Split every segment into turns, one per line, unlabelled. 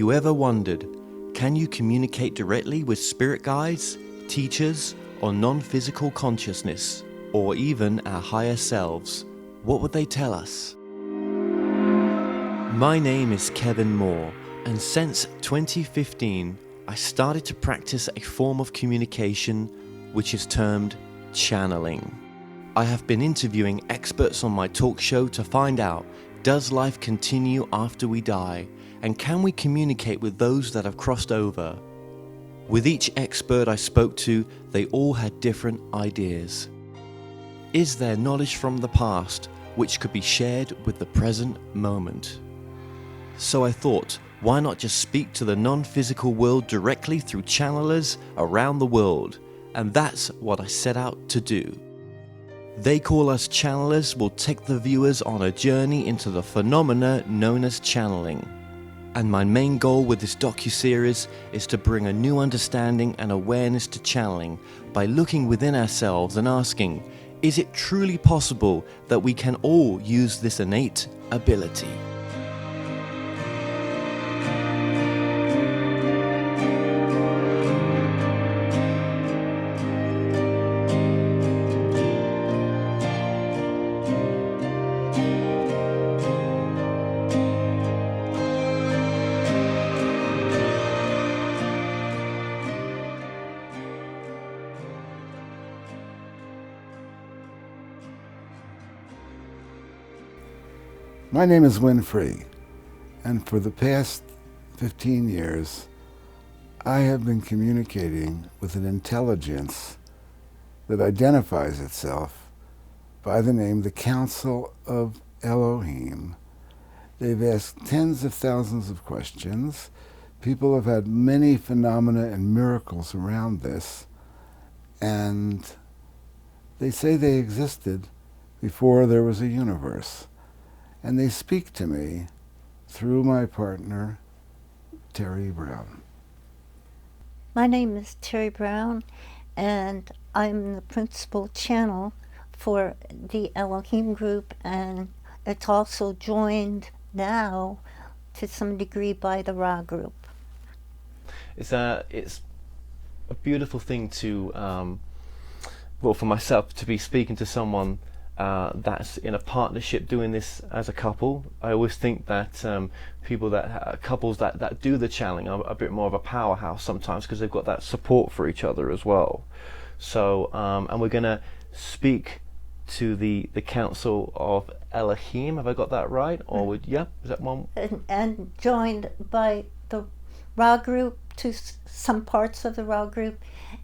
you ever wondered, can you communicate directly with spirit guides, teachers, or non-physical consciousness, or even our higher selves? What would they tell us? My name is Kevin Moore, and since 2015, I started to practice a form of communication which is termed channeling. I have been interviewing experts on my talk show to find out, does life continue after we die, and can we communicate with those that have crossed over? With each expert I spoke to, they all had different ideas. Is there knowledge from the past which could be shared with the present moment? So I thought, why not just speak to the non-physical world directly through channelers around the world? And that's what I set out to do. They Call Us Channelers will take the viewers on a journey into the phenomena known as channeling. And my main goal with this docuseries is to bring a new understanding and awareness to channeling by looking within ourselves and asking, is it truly possible that we can all use this innate ability?
My name is Wynn, and for the past 15 years, I have been communicating with an intelligence that identifies itself by the name the Council of Elohim. They've asked tens of thousands of questions. People have had many phenomena and miracles around this, and they say they existed before there was a universe. And they speak to me through my partner, Terry Brown.
My name is Terry Brown, and I'm the principal channel for the Elohim group, and it's also joined now to some degree by the Ra group.
It's a beautiful thing to, for myself, to be speaking to someone that's in a partnership doing this as a couple. I always think that couples that do the channeling are a bit more of a powerhouse sometimes because they've got that support for each other as well. So and we're going to speak to the Council of Elohim. Have I got that right? Or is that one?
And joined by the Ra group, to some parts of the Ra group,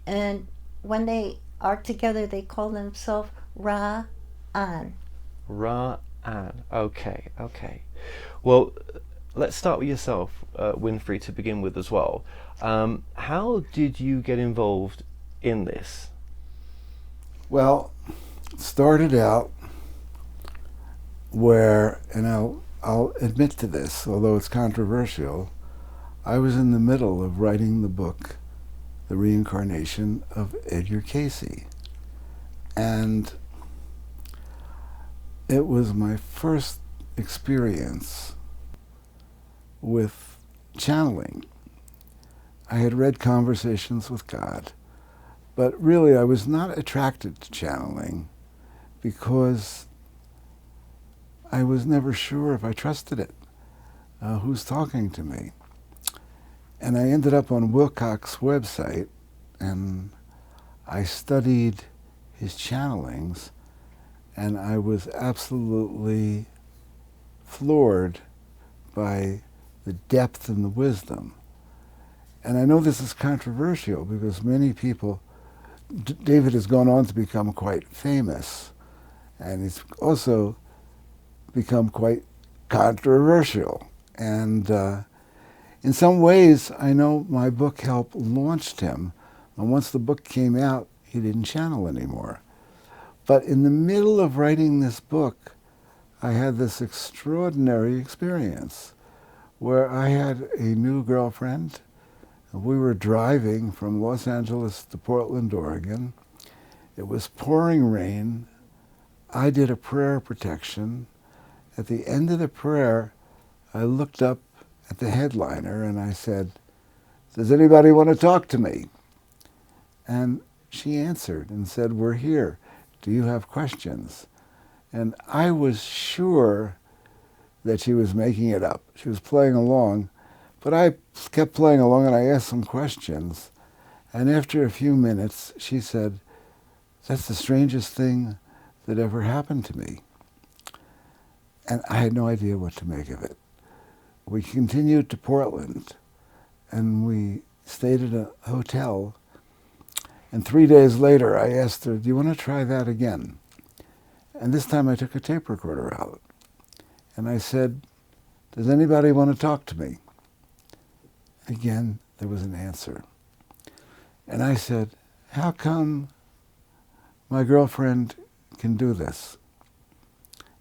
and when they are together they call themselves Ra-An.
Ra-An. Okay. Well, let's start with yourself, Winfrey, to begin with as well. How did you get involved in this?
Well, it started out where, and I'll admit to this, although it's controversial, I was in the middle of writing the book, The Reincarnation of Edgar Cayce. And it was my first experience with channeling. I had read Conversations with God, but really I was not attracted to channeling because I was never sure if I trusted it. Who's talking to me? And I ended up on Wilcox's website, and I studied his channelings, and I was absolutely floored by the depth and the wisdom. And I know this is controversial because many people, David has gone on to become quite famous, and he's also become quite controversial. And in some ways, I know my book helped launch him. And once the book came out, he didn't channel anymore. But in the middle of writing this book, I had this extraordinary experience where I had a new girlfriend. We were driving from Los Angeles to Portland, Oregon. It was pouring rain. I did a prayer protection. At the end of the prayer, I looked up at the headliner, and I said, "Does anybody want to talk to me?" And she answered and said, "We're here. Do you have questions?" And I was sure that she was making it up. She was playing along, but I kept playing along and I asked some questions. And after a few minutes, she said, "That's the strangest thing that ever happened to me." And I had no idea what to make of it. We continued to Portland, and we stayed at a hotel. And 3 days later, I asked her, "Do you want to try that again?" And this time I took a tape recorder out. And I said, "Does anybody want to talk to me?" Again, there was an answer. And I said, "How come my girlfriend can do this?"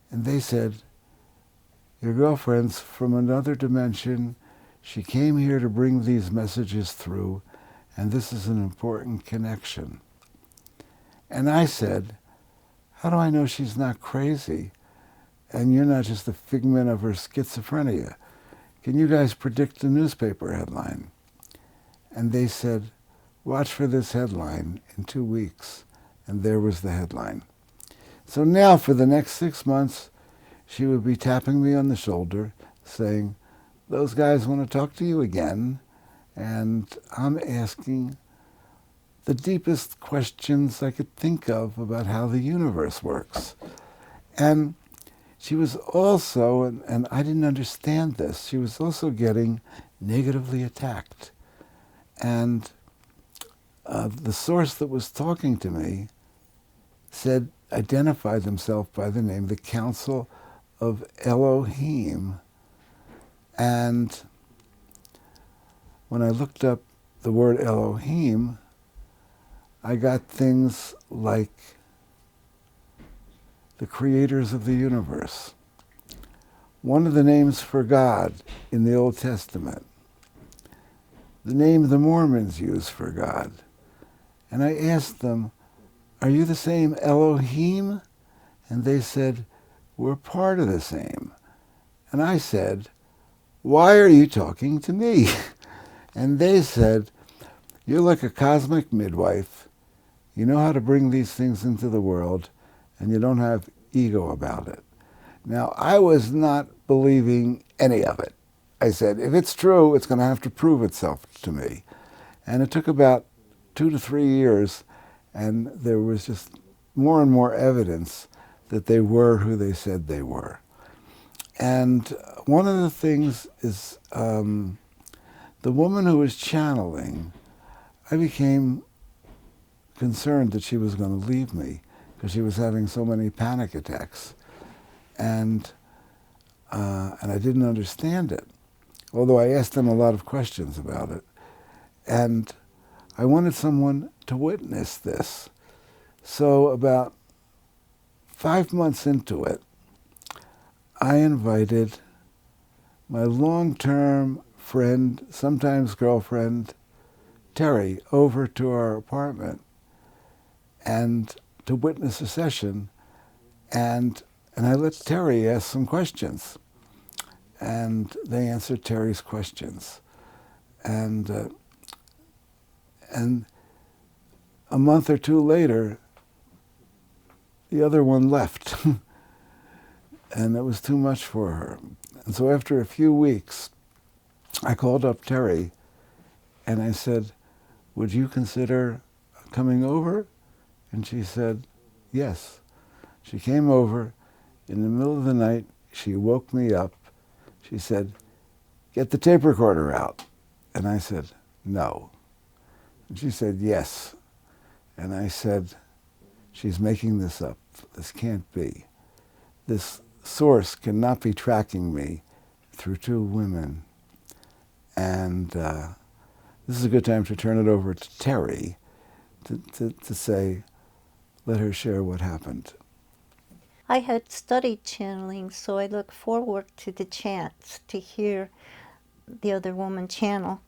And they said, "Your girlfriend's from another dimension. She came here to bring these messages through, and this is an important connection." And I said, "How do I know she's not crazy and you're not just a figment of her schizophrenia? Can you guys predict the newspaper headline?" And they said, "Watch for this headline in 2 weeks." And there was the headline. So now for the next 6 months, she would be tapping me on the shoulder saying, "Those guys want to talk to you again." And I'm asking the deepest questions I could think of about how the universe works. And she was also, and I didn't understand this, she was also getting negatively attacked. And the source that was talking to me identified themselves by the name, the Council of Elohim. And when I looked up the word Elohim, I got things like the creators of the universe, one of the names for God in the Old Testament, the name the Mormons use for God. And I asked them, "Are you the same Elohim?" And they said, "We're part of the same." And I said, "Why are you talking to me?" And they said, "You're like a cosmic midwife. You know how to bring these things into the world, and you don't have ego about it." Now, I was not believing any of it. I said, if it's true, it's going to have to prove itself to me. And it took about 2 to 3 years, and there was just more and more evidence that they were who they said they were. And one of the things is the woman who was channeling, I became concerned that she was going to leave me because she was having so many panic attacks. And I didn't understand it, although I asked them a lot of questions about it. And I wanted someone to witness this. So about 5 months into it, I invited my long-term friend, sometimes girlfriend, Terry, over to our apartment and to witness a session. And I let Terry ask some questions. And they answered Terry's questions. And a month or 2 later, the other one left. And it was too much for her. And so after a few weeks, I called up Terry and I said, "Would you consider coming over?" And she said, yes. She came over. In the middle of the night, she woke me up. She said, "Get the tape recorder out." And I said, "No." And she said, "Yes." And I said, "She's making this up. This can't be. This source cannot be tracking me through 2 women." And this is a good time to turn it over to Terry to say, let her share what happened.
I had studied channeling, so I look forward to the chance to hear the other woman channel.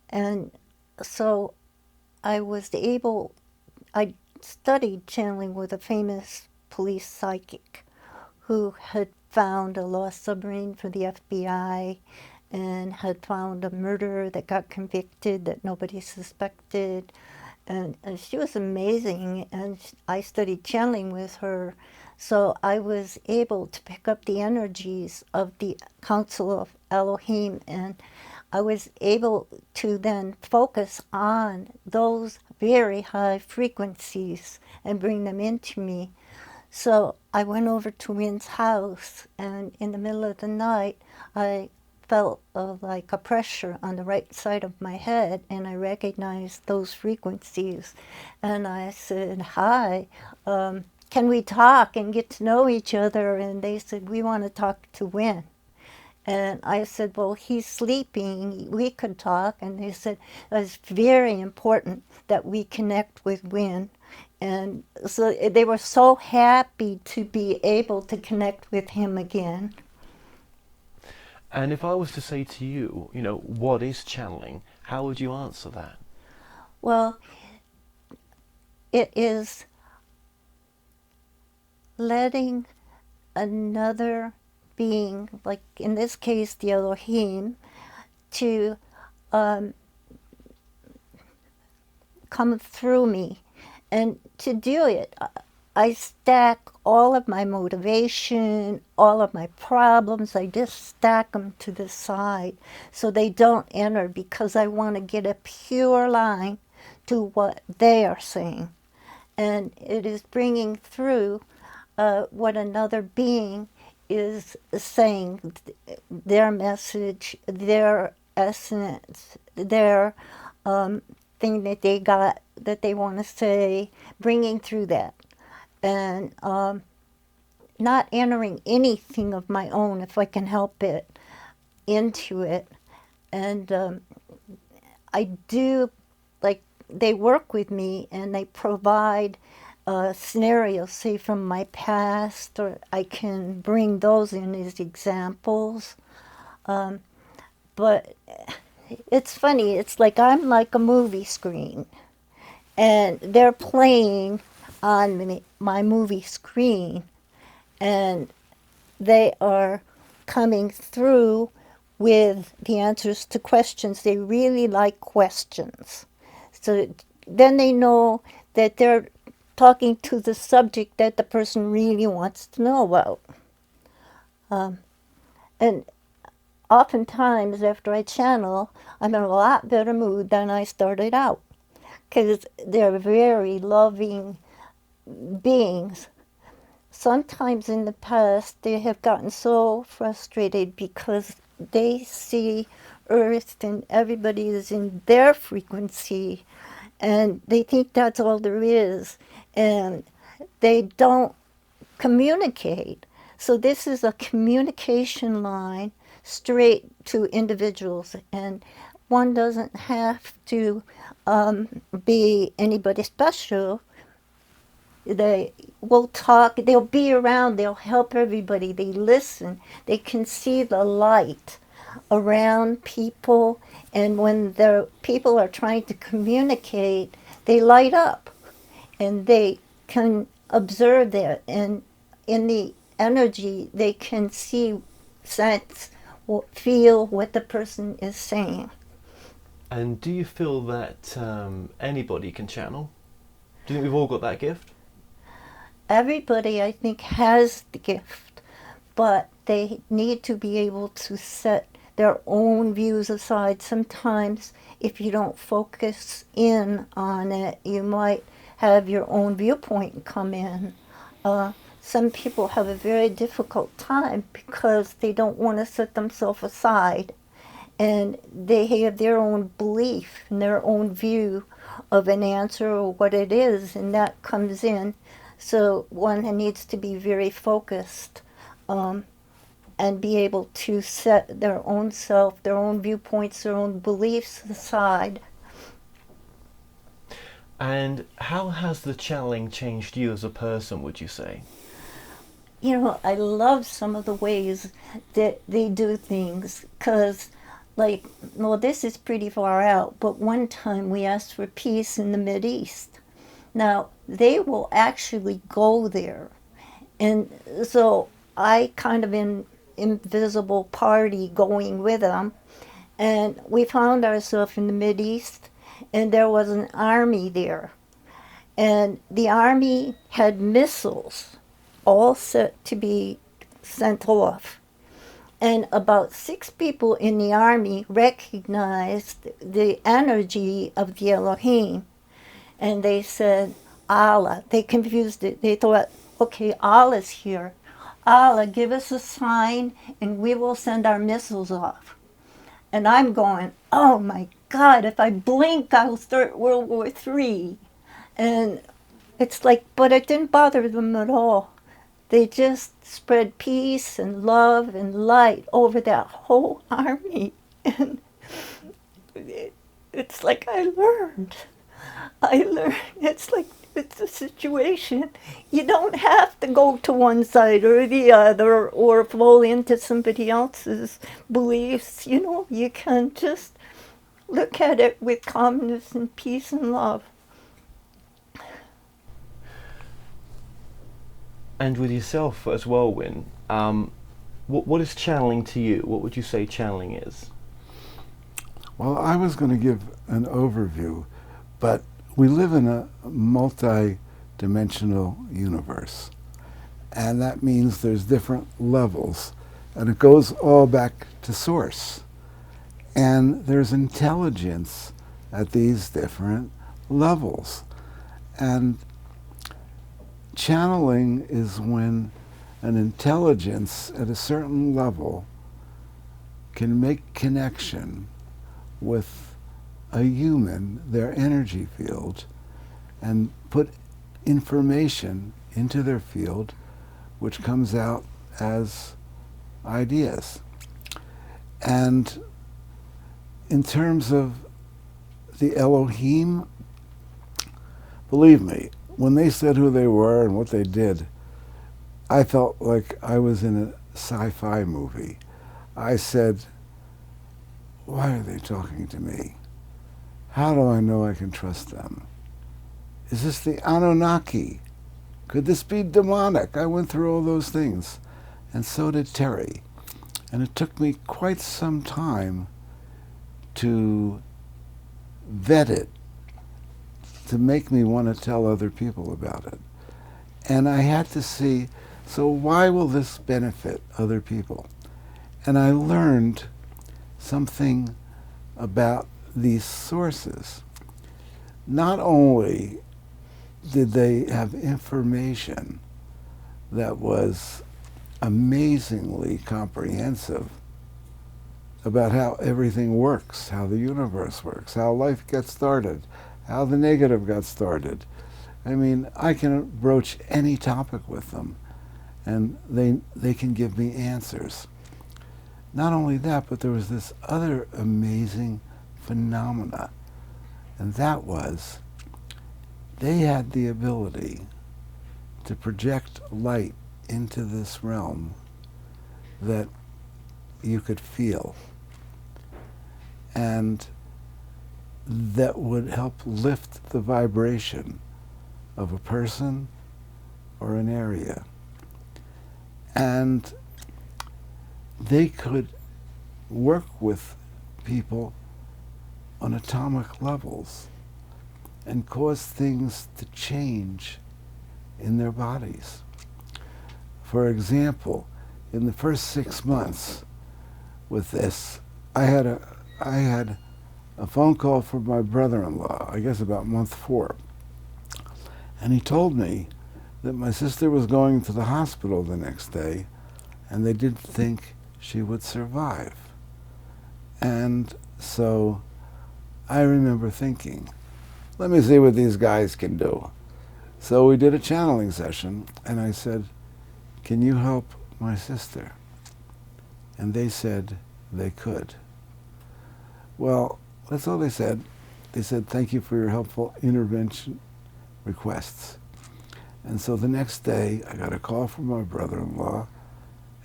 And so I studied channeling with a famous police psychic who had found a lost submarine for the FBI and had found a murderer that got convicted that nobody suspected. And she was amazing, and I studied channeling with her. So I was able to pick up the energies of the Council of Elohim, and I was able to then focus on those very high frequencies and bring them into me. So I went over to Wynn's house, and in the middle of the night, I felt like a pressure on the right side of my head, and I recognized those frequencies. And I said, "Hi, can we talk and get to know each other?" And they said, "We want to talk to Wynn." And I said, "Well, he's sleeping. We could talk." And they said, "It's very important that we connect with Wynn." And so they were so happy to be able to connect with him again.
And if I was to say to you, what is channeling? How would you answer that?
Well, it is letting another being, like in this case the Elohim, to come through me. And to do it, I stack all of my motivation, all of my problems, I just stack them to the side so they don't enter, because I want to get a pure line to what they are saying. And it is bringing through what another being is saying, their message, their essence, their thing that they got that they want to say, bringing through that. And not entering anything of my own, if I can help it, into it. And I do, like, they work with me and they provide scenarios, say from my past, or I can bring those in as examples. But it's funny, it's like I'm like a movie screen, and they're playing on my movie screen, and they are coming through with the answers to questions. They really like questions. So then they know that they're talking to the subject that the person really wants to know about. And oftentimes after I channel, I'm in a lot better mood than I started out, because they're very loving beings. Sometimes in the past they have gotten so frustrated because they see Earth and everybody is in their frequency, and they think that's all there is, and they don't communicate. So this is a communication line straight to individuals, and one doesn't have to be anybody special. They will talk, they'll be around, they'll help everybody, they listen, they can see the light around people, and when the people are trying to communicate, they light up, and they can observe that, and in the energy they can see, sense, feel what the person is saying.
And do you feel that anybody can channel? Do you think we've all got that gift?
Everybody, I think, has the gift, but they need to be able to set their own views aside. Sometimes, if you don't focus in on it, you might have your own viewpoint come in. Some people have a very difficult time because they don't want to set themselves aside, and they have their own belief and their own view of an answer or what it is, and that comes in. So one needs to be very focused and be able to set their own self, their own viewpoints, their own beliefs aside.
And how has the channeling changed you as a person, would you say?
I love some of the ways that they do things, because, like, well, this is pretty far out, but one time we asked for peace in the Mideast. Now, they will actually go there. And so I kind of invisible party going with them. And we found ourselves in the Mideast, and there was an army there. And the army had missiles all set to be sent off. And about 6 people in the army recognized the energy of the Elohim. And they said, Allah. They confused it. They thought, okay, Allah's here. Allah, give us a sign and we will send our missiles off. And I'm going, oh my God, if I blink, I'll start World War III. And it's like, but it didn't bother them at all. They just spread peace and love and light over that whole army. And it's like I learned. It's like, it's a situation. You don't have to go to one side or the other or fall into somebody else's beliefs. You know, you can just look at it with calmness and peace and love.
And with yourself as well, Wynn, what is channeling to you? What would you say channeling is?
Well, I was going to give an overview, but we live in a multi-dimensional universe, and that means there's different levels, and it goes all back to source. And there's intelligence at these different levels. And channeling is when an intelligence at a certain level can make connection with a human, their energy field, and put information into their field which comes out as ideas. And in terms of the Elohim, believe me, when they said who they were and what they did, I felt like I was in a sci-fi movie. I said, why are they talking to me? How do I know I can trust them? Is this the Anunnaki? Could this be demonic? I went through all those things, and so did Terry. And it took me quite some time to vet it, to make me want to tell other people about it. And I had to see, so why will this benefit other people? And I learned something about these sources. Not only did they have information that was amazingly comprehensive about how everything works, how the universe works, how life gets started, how the negative got started. I mean, I can broach any topic with them, and they can give me answers. Not only that, but there was this other amazing phenomena, and that was they had the ability to project light into this realm that you could feel, and that would help lift the vibration of a person or an area. And they could work with people on atomic levels and cause things to change in their bodies. For example, in the first 6 months with this, I had a phone call from my brother-in-law, I guess about month 4. And he told me that my sister was going to the hospital the next day, and they didn't think she would survive. And so I remember thinking, let me see what these guys can do. So we did a channeling session, and I said, can you help my sister? And they said they could. Well, that's all they said. They said, thank you for your helpful intervention requests. And so the next day, I got a call from my brother-in-law,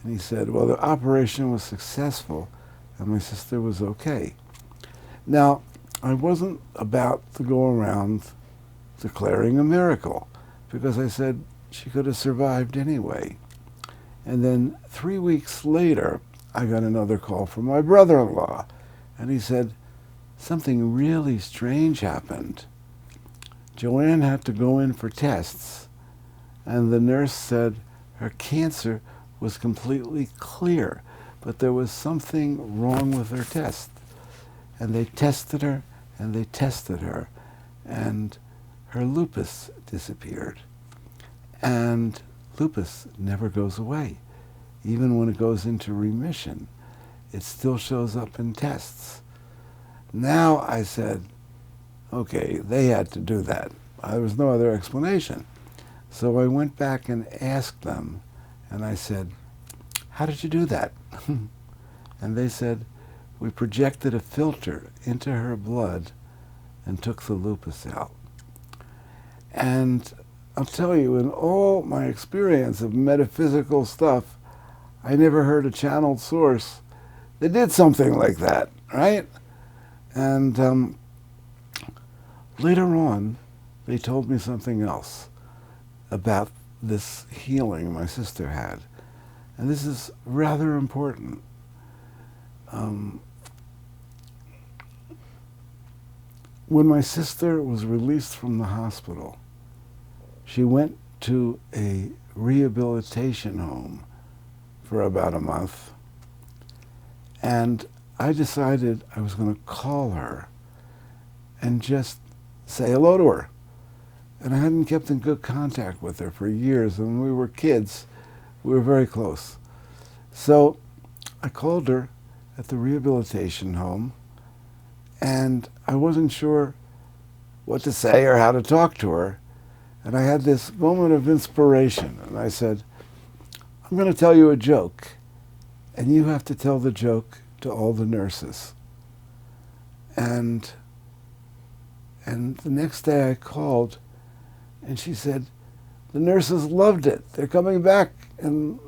and he said, well, the operation was successful, and my sister was okay. Now, I wasn't about to go around declaring a miracle, because I said she could have survived anyway. And then 3 weeks later, I got another call from my brother-in-law, and he said, something really strange happened. Joanne had to go in for tests, and the nurse said her cancer was completely clear, but there was something wrong with her test. And they tested her, and they tested her, and her lupus disappeared. And lupus never goes away. Even when it goes into remission, it still shows up in tests. Now I said, okay, they had to do that. There was no other explanation. So I went back and asked them, and I said, how did you do that? And they said, we projected a filter into her blood and took the lupus out. And I'll tell you, in all my experience of metaphysical stuff, I never heard a channeled source that did something like that, right? And later on, they told me something else about this healing my sister had. And this is rather important. When my sister was released from the hospital, she went to a rehabilitation home for about a month. And I decided I was going to call her and just say hello to her. And I hadn't kept in good contact with her for years. And when we were kids, we were very close. So I called her at the rehabilitation home, and I wasn't sure what to say or how to talk to her. And I had this moment of inspiration, and I said, I'm going to tell you a joke, and you have to tell the joke to all the nurses. And the next day I called, and she said, the nurses loved it. They're coming back, and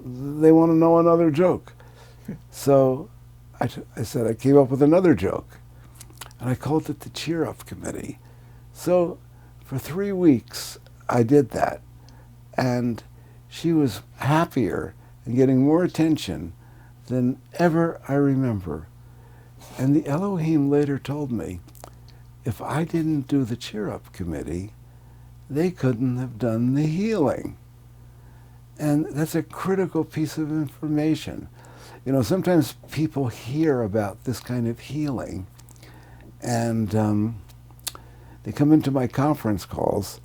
they want to know another joke. So I said, I came up with another joke, and I called it the Cheer Up Committee. So for 3 weeks, I did that, and she was happier and getting more attention than ever I remember. And the Elohim later told me, if I didn't do the Cheer Up Committee, they couldn't have done the healing. And that's a critical piece of information. You know, sometimes people hear about this kind of healing, and they come into my conference calls,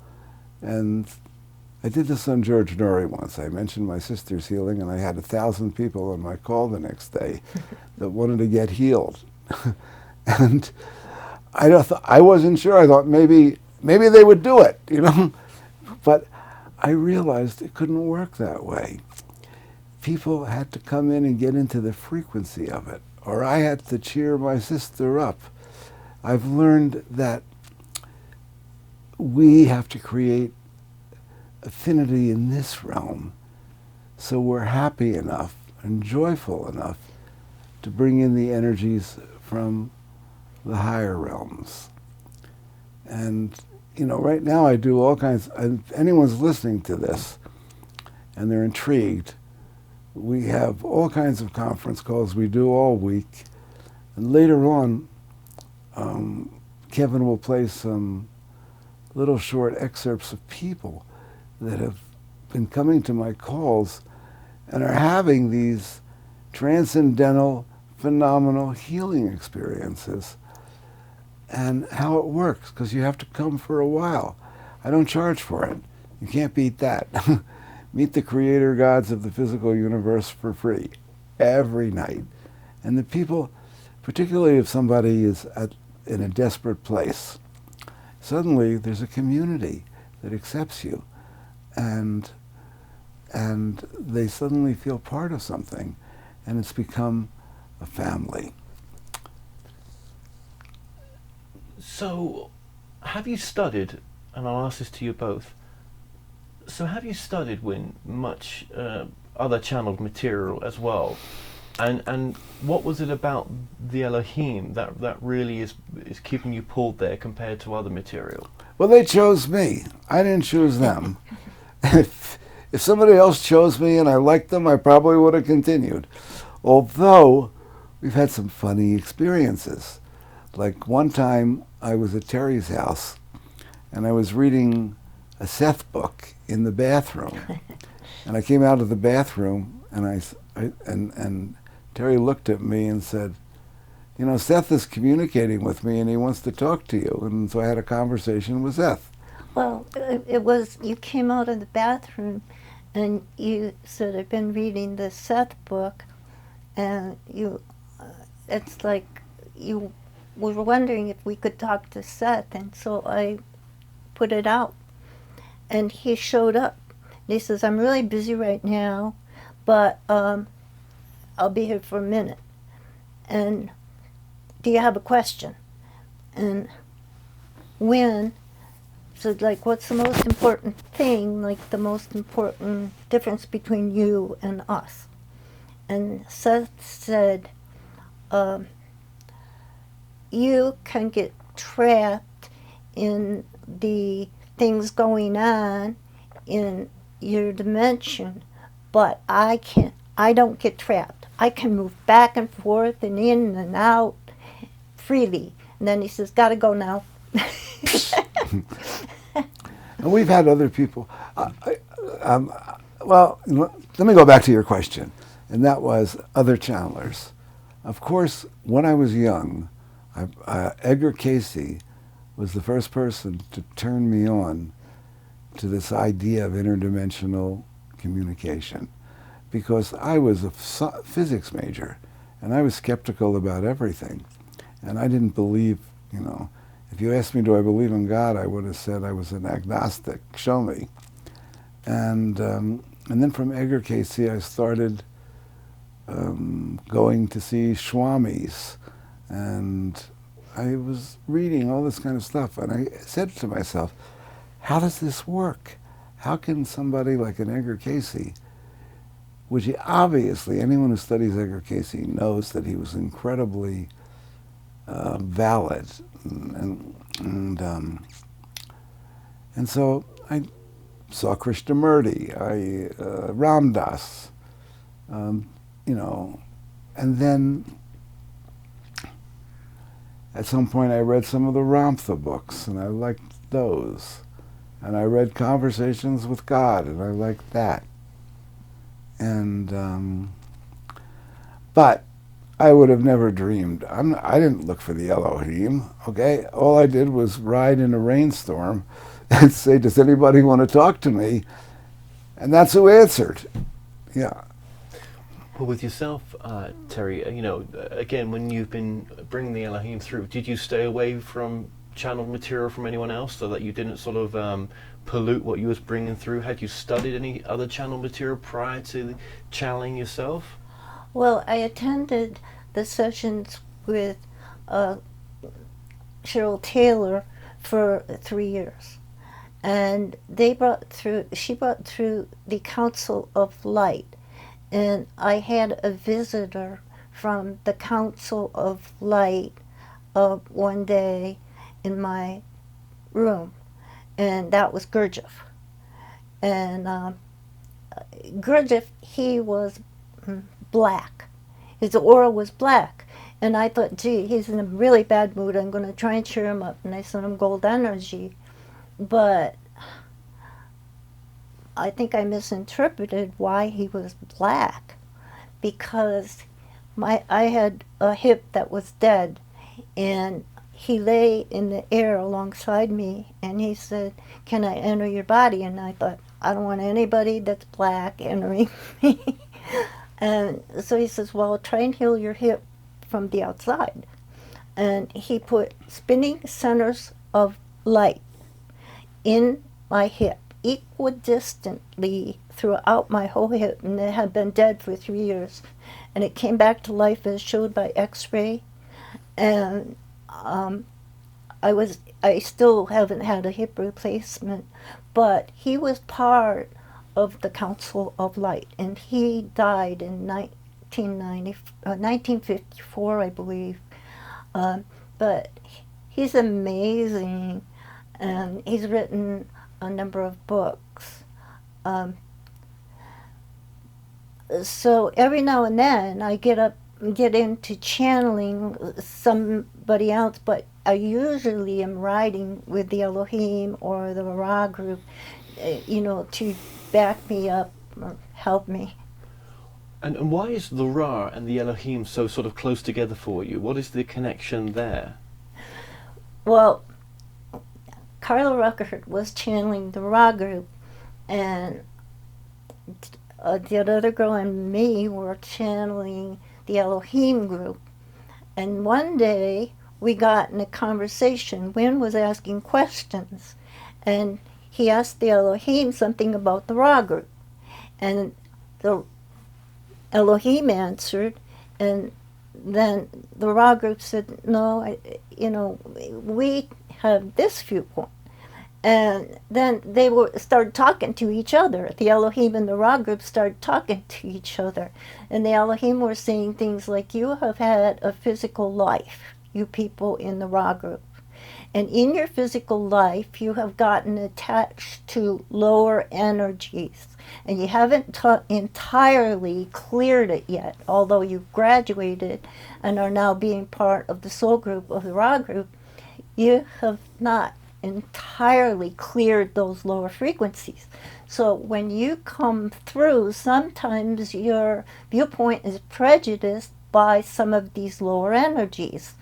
and I did this on George Norrie once. I mentioned my sister's healing, and I had 1,000 people on my call the next day that wanted to get healed. And I wasn't sure. I thought maybe they would do it, you know. But I realized it couldn't work that way. People had to come in and get into the frequency of it, or I had to cheer my sister up. I've learned that we have to create affinity in this realm so we're happy enough and joyful enough to bring in the energies from the higher realms. And, you know, right now I do all kinds, if anyone's listening to this and they're intrigued, we have all kinds of conference calls we do all week. And later on, Kevin will play some little short excerpts of people that have been coming to my calls and are having these transcendental, phenomenal healing experiences, and how it works, because you have to come for a while. I don't charge for it. You can't beat that. Meet the creator gods of the physical universe for free every night. And the people, particularly if somebody is in a desperate place, suddenly there's a community that accepts you, and they suddenly feel part of something, and it's become a family.
So, have you studied, and I'll ask this to you both, so have you studied, Wynn, much other channeled material as well? And what was it about the Elohim that really is keeping you pulled there compared to other material?
Well, they chose me. I didn't choose them. If somebody else chose me and I liked them, I probably would have continued. Although we've had some funny experiences. Like one time I was at Terry's house and I was reading a Seth book in the bathroom. And I came out of the bathroom and Terry looked at me and said, you know, Seth is communicating with me and he wants to talk to you. And so I had a conversation with Seth.
Well, it was, you came out of the bathroom and you said, I've been reading the Seth book, and it's like you were wondering if we could talk to Seth, and so I put it out. And he showed up. And he says, I'm really busy right now, but I'll be here for a minute. And do you have a question? And Wynn said, like, what's the most important thing, like the most important difference between you and us? And Seth said, you can get trapped in the things going on in your dimension, but I can't. I don't get trapped. I can move back and forth and in and out freely. And then he says, gotta go now.
And we've had other people. Well, let me go back to your question, and that was other channelers. Of course, when I was young, Edgar Casey was the first person to turn me on to this idea of interdimensional communication, because I was a physics major, and I was skeptical about everything, and I didn't believe, you know, if you asked me, do I believe in God, I would have said I was an agnostic. Show me. And then from Edgar Casey, I started going to see Swamis, and I was reading all this kind of stuff, and I said to myself, how does this work? How can somebody like an Edgar Casey, which obviously anyone who studies Edgar Casey knows that he was incredibly valid, and so I saw Krishnamurti, Ram Dass, you know, and then at some point I read some of the Ramtha books, and I liked those, and I read Conversations with God, and I liked that, and but I would have never dreamed. I didn't look for the Elohim, okay? All I did was ride in a rainstorm and say, does anybody want to talk to me? And that's who answered. Yeah.
Well, with yourself, Terry, you know, again, when you've been bringing the Elohim through, did you stay away from channeled material from anyone else so that you didn't sort of pollute what you was bringing through? Had you studied any other channeled material prior to channeling yourself?
Well, I attended the sessions with Cheryl Taylor for 3 years. And she brought through the Council of Light. And I had a visitor from the Council of Light one day in my room. And that was Gurdjieff. And Gurdjieff, he was black. His aura was black. And I thought, gee, he's in a really bad mood. I'm going to try and cheer him up. And I sent him gold energy. But I think I misinterpreted why he was black, because I had a hip that was dead, and he lay in the air alongside me, and he said, can I enter your body? And I thought, I don't want anybody that's black entering me. And so he says, well, try and heal your hip from the outside. And he put spinning centers of light in my hip, equidistantly throughout my whole hip, and it had been dead for 3 years. And it came back to life as showed by X-ray. And I still haven't had a hip replacement, but he was part of the Council of Light, and he died in 1954, I believe. But he's amazing, and he's written a number of books. so every now and then I get into channeling somebody else, but I usually am riding with the Elohim or the Ra group, to back me up or help me.
And why is the Ra and the Elohim so sort of close together for you? What is the connection there?
Well, Carla Ruckert was channeling the Ra group, and the other girl and me were channeling the Elohim group. And one day we got in a conversation. Wynn was asking questions, and he asked the Elohim something about the Ra group. And the Elohim answered, and then the Ra group said, no, we have this viewpoint. And then they started talking to each other. The Elohim and the Ra group started talking to each other. And the Elohim were saying things like, you have had a physical life, you people in the Ra group. And in your physical life, you have gotten attached to lower energies. And you haven't entirely cleared it yet, although you've graduated and are now being part of the soul group of the Ra group. You have not entirely cleared those lower frequencies. So when you come through, sometimes your viewpoint is prejudiced by some of these lower energies.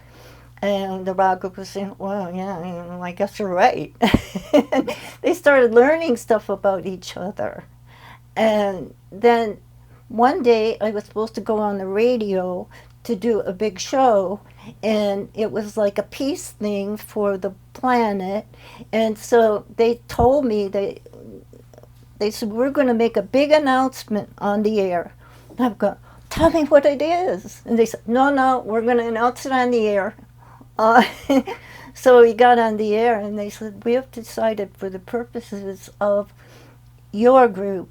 And the Ra group was saying, well, yeah, I guess you're right. And they started learning stuff about each other. And then one day I was supposed to go on the radio to do a big show, and it was like a peace thing for the planet. And so they told me, they said, we're going to make a big announcement on the air. And I've gone, tell me what it is. And they said, no, we're going to announce it on the air. So we got on the air, and they said, we have decided for the purposes of your group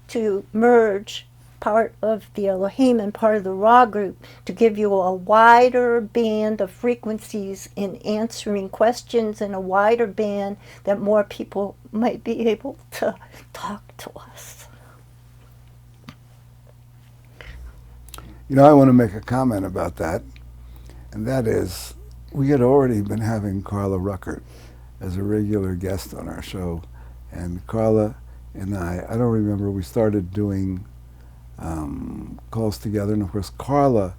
to merge part of the Elohim and part of the Ra group to give you a wider band of frequencies in answering questions, and a wider band that more people might be able to talk to us.
I want to make a comment about that, and that is, we had already been having Carla Ruckert as a regular guest on our show, and Carla and I don't remember, we started doing calls together, and of course Carla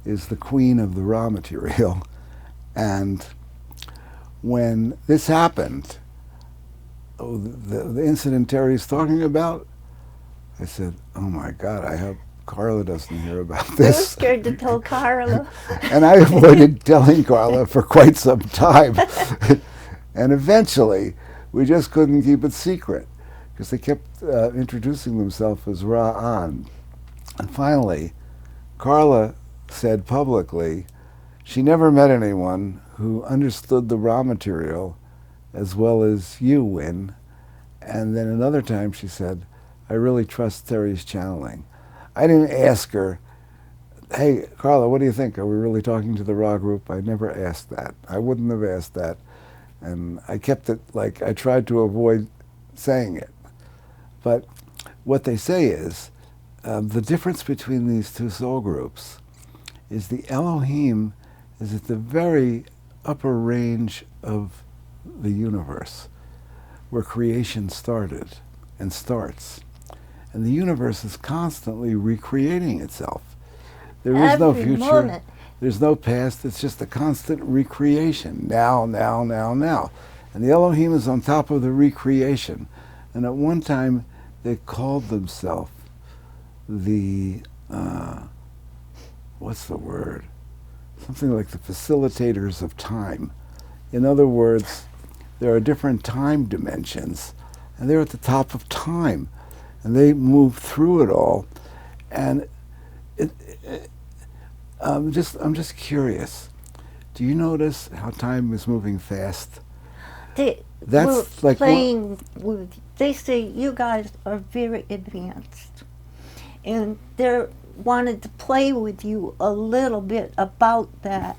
is the queen of the raw material. And when this happened, the incident Terry's talking about, I said, oh my God, I hope Carla doesn't hear about this.
I was scared to tell Carla.
And I avoided telling Carla for quite some time. And eventually, we just couldn't keep it secret, because they kept introducing themselves as Ra-An. And finally, Carla said publicly she never met anyone who understood the raw material as well as you, Wynn. And then another time she said, I really trust Terry's channeling. I didn't ask her, hey, Carla, what do you think? Are we really talking to the Ra group? I never asked that. I wouldn't have asked that. And I kept it, like, I tried to avoid saying it. But what they say is, the difference between these two soul groups is the Elohim is at the very upper range of the universe, where creation started and starts. And the universe is constantly recreating itself. There is no future.
Moment.
There's no past. It's just a constant recreation. Now. And the Elohim is on top of the recreation. And at one time, they called themselves the, what's the word? Something like the facilitators of time. In other words, there are different time dimensions, and they're at the top of time, and they move through it all. And I'm just curious. Do you notice how time is moving fast?
That's like playing with. They say you guys are very advanced, and they wanted to play with you a little bit about that.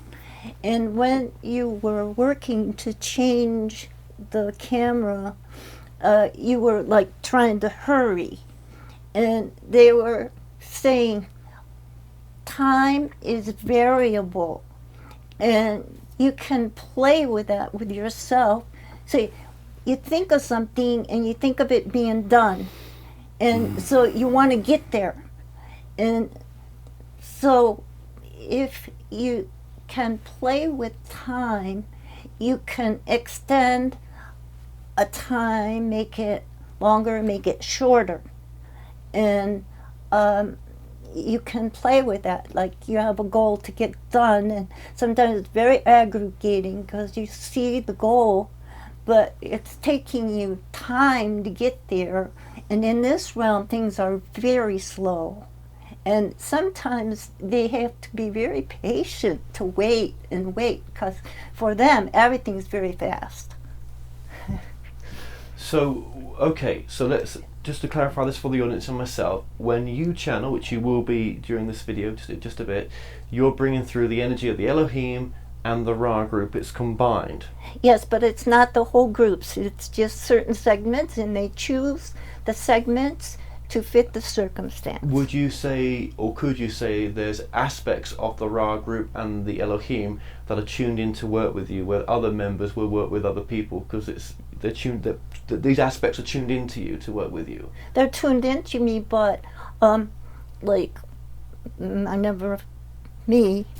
And when you were working to change the camera, you were like trying to hurry, and they were saying time is variable, and you can play with that with yourself. So you think of something and you think of it being done, and so you want to get there. And so if you can play with time, you can extend a time, make it longer, make it shorter. And you can play with that. Like you have a goal to get done, and sometimes it's very aggregating because you see the goal, but it's taking you time to get there. And in this realm, things are very slow. And sometimes they have to be very patient to wait and wait, because for them, everything's very fast.
So, okay, so let's, just to clarify this for the audience and myself, when you channel, which you will be during this video, just a bit, you're bringing through the energy of the Elohim and the Ra group. It's combined.
Yes, but it's not the whole groups. It's just certain segments, and they choose the segments to fit the circumstance.
Would you say, or could you say, there's aspects of the Ra group and the Elohim that are tuned in to work with you, where other members will work with other people, because they're tuned, these aspects are tuned into you to work with you?
They're tuned into me, but like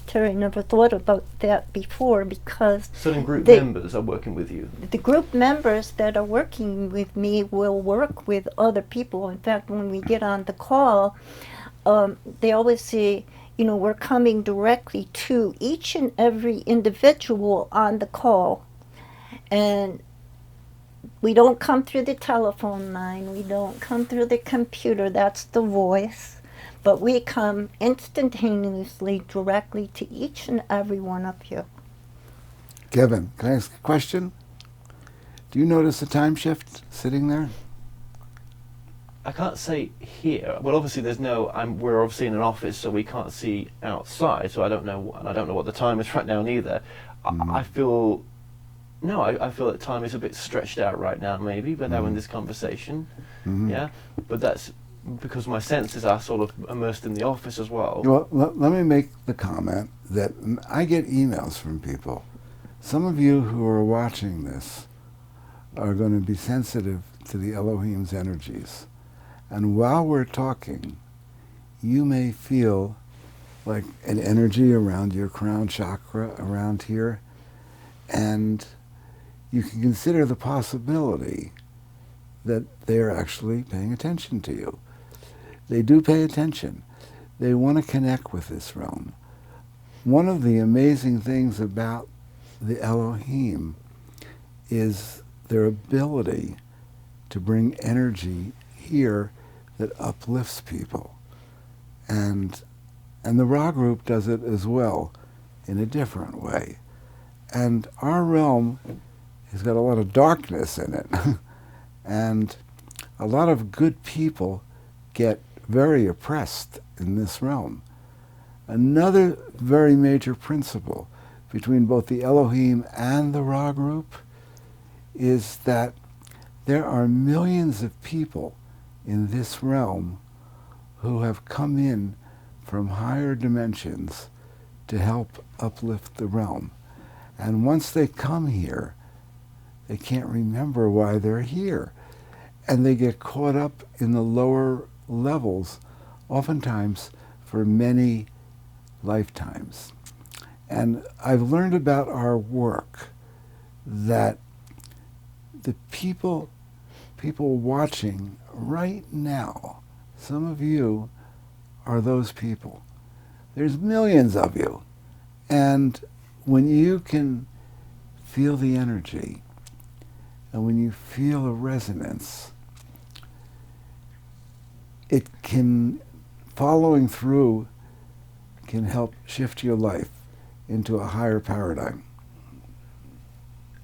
Terry never thought about that before, because
Certain group members are working with you.
the group members that are working with me will work with other people. In fact, when we get on the call, they always say, we're coming directly to each and every individual on the call. And we don't come through the telephone line, we don't come through the computer, that's the voice. But we come instantaneously directly to each and every one of you.
Kevin, can I ask a question? Do you notice a time shift sitting there?
I can't say here. Well, obviously we're obviously in an office, so we can't see outside, so I don't know what the time is right now neither. I feel that time is a bit stretched out right now, maybe, but now in this conversation, yeah, but that's because my senses are sort of immersed in the office as well.
Well, let me make the comment that I get emails from people. Some of you who are watching this are going to be sensitive to the Elohim's energies. And while we're talking, you may feel like an energy around your crown chakra, around here, and you can consider the possibility that they're actually paying attention to you. They do pay attention. They want to connect with this realm. One of the amazing things about the Elohim is their ability to bring energy here that uplifts people. And the Ra group does it as well in a different way. And our realm has got a lot of darkness in it. And a lot of good people get very oppressed in this realm. Another very major principle between both the Elohim and the Ra group is that there are millions of people in this realm who have come in from higher dimensions to help uplift the realm. And once they come here, they can't remember why they're here. And they get caught up in the lower levels, oftentimes for many lifetimes. And I've learned about our work that the people watching right now, some of you are those people. There's millions of you. And when you can feel the energy, and when you feel a resonance, it can, following through, can help shift your life into a higher paradigm.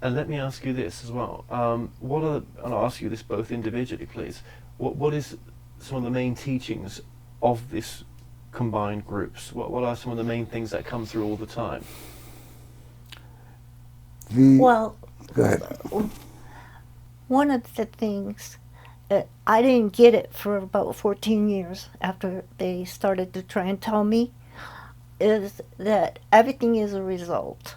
And let me ask you this as well. And I'll ask you this both individually, please. What is some of the main teachings of this combined groups? What are some of the main things that come through all the time?
Well,
go ahead.
One of the things I didn't get it for about 14 years after they started to try and tell me, is that everything is a result.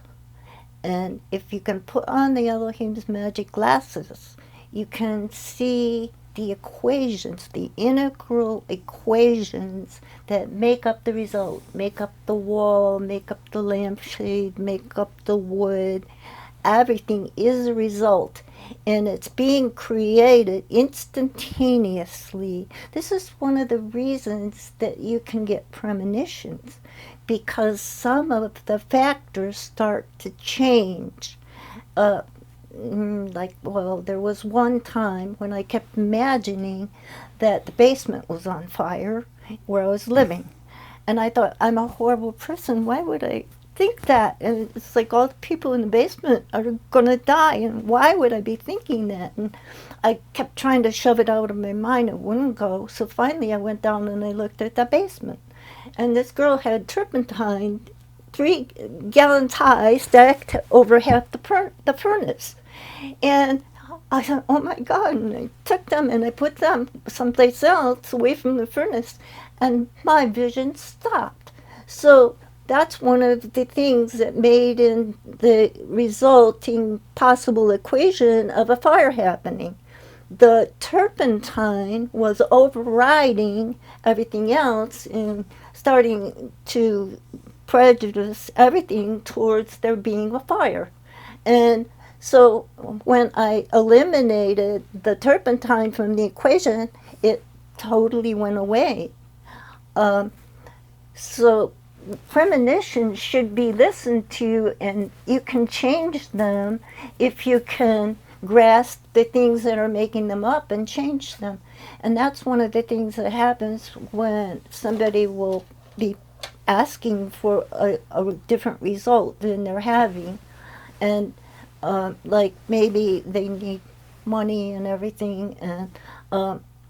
And if you can put on the Elohim's magic glasses, you can see the equations, the integral equations that make up the result, make up the wall, make up the lampshade, make up the wood. Everything is a result, and it's being created instantaneously. This is one of the reasons that you can get premonitions, because some of the factors start to change. There was one time when I kept imagining that the basement was on fire where I was living. And I thought, I'm a horrible person. Why would I think that? And it's like all the people in the basement are going to die. And why would I be thinking that? And I kept trying to shove it out of my mind. It wouldn't go. So finally I went down and I looked at the basement. And this girl had turpentine 3 gallons high stacked over half the furnace. And I thought, oh my God, and I took them and I put them someplace else away from the furnace, and my vision stopped. So that's one of the things that made in the resulting possible equation of a fire happening. The turpentine was overriding everything else and starting to prejudice everything towards there being a fire. And so when I eliminated the turpentine from the equation, it totally went away. So premonitions should be listened to, and you can change them if you can grasp the things that are making them up and change them. And that's one of the things that happens when somebody will be asking for a different result than they're having. And like maybe they need money and everything, and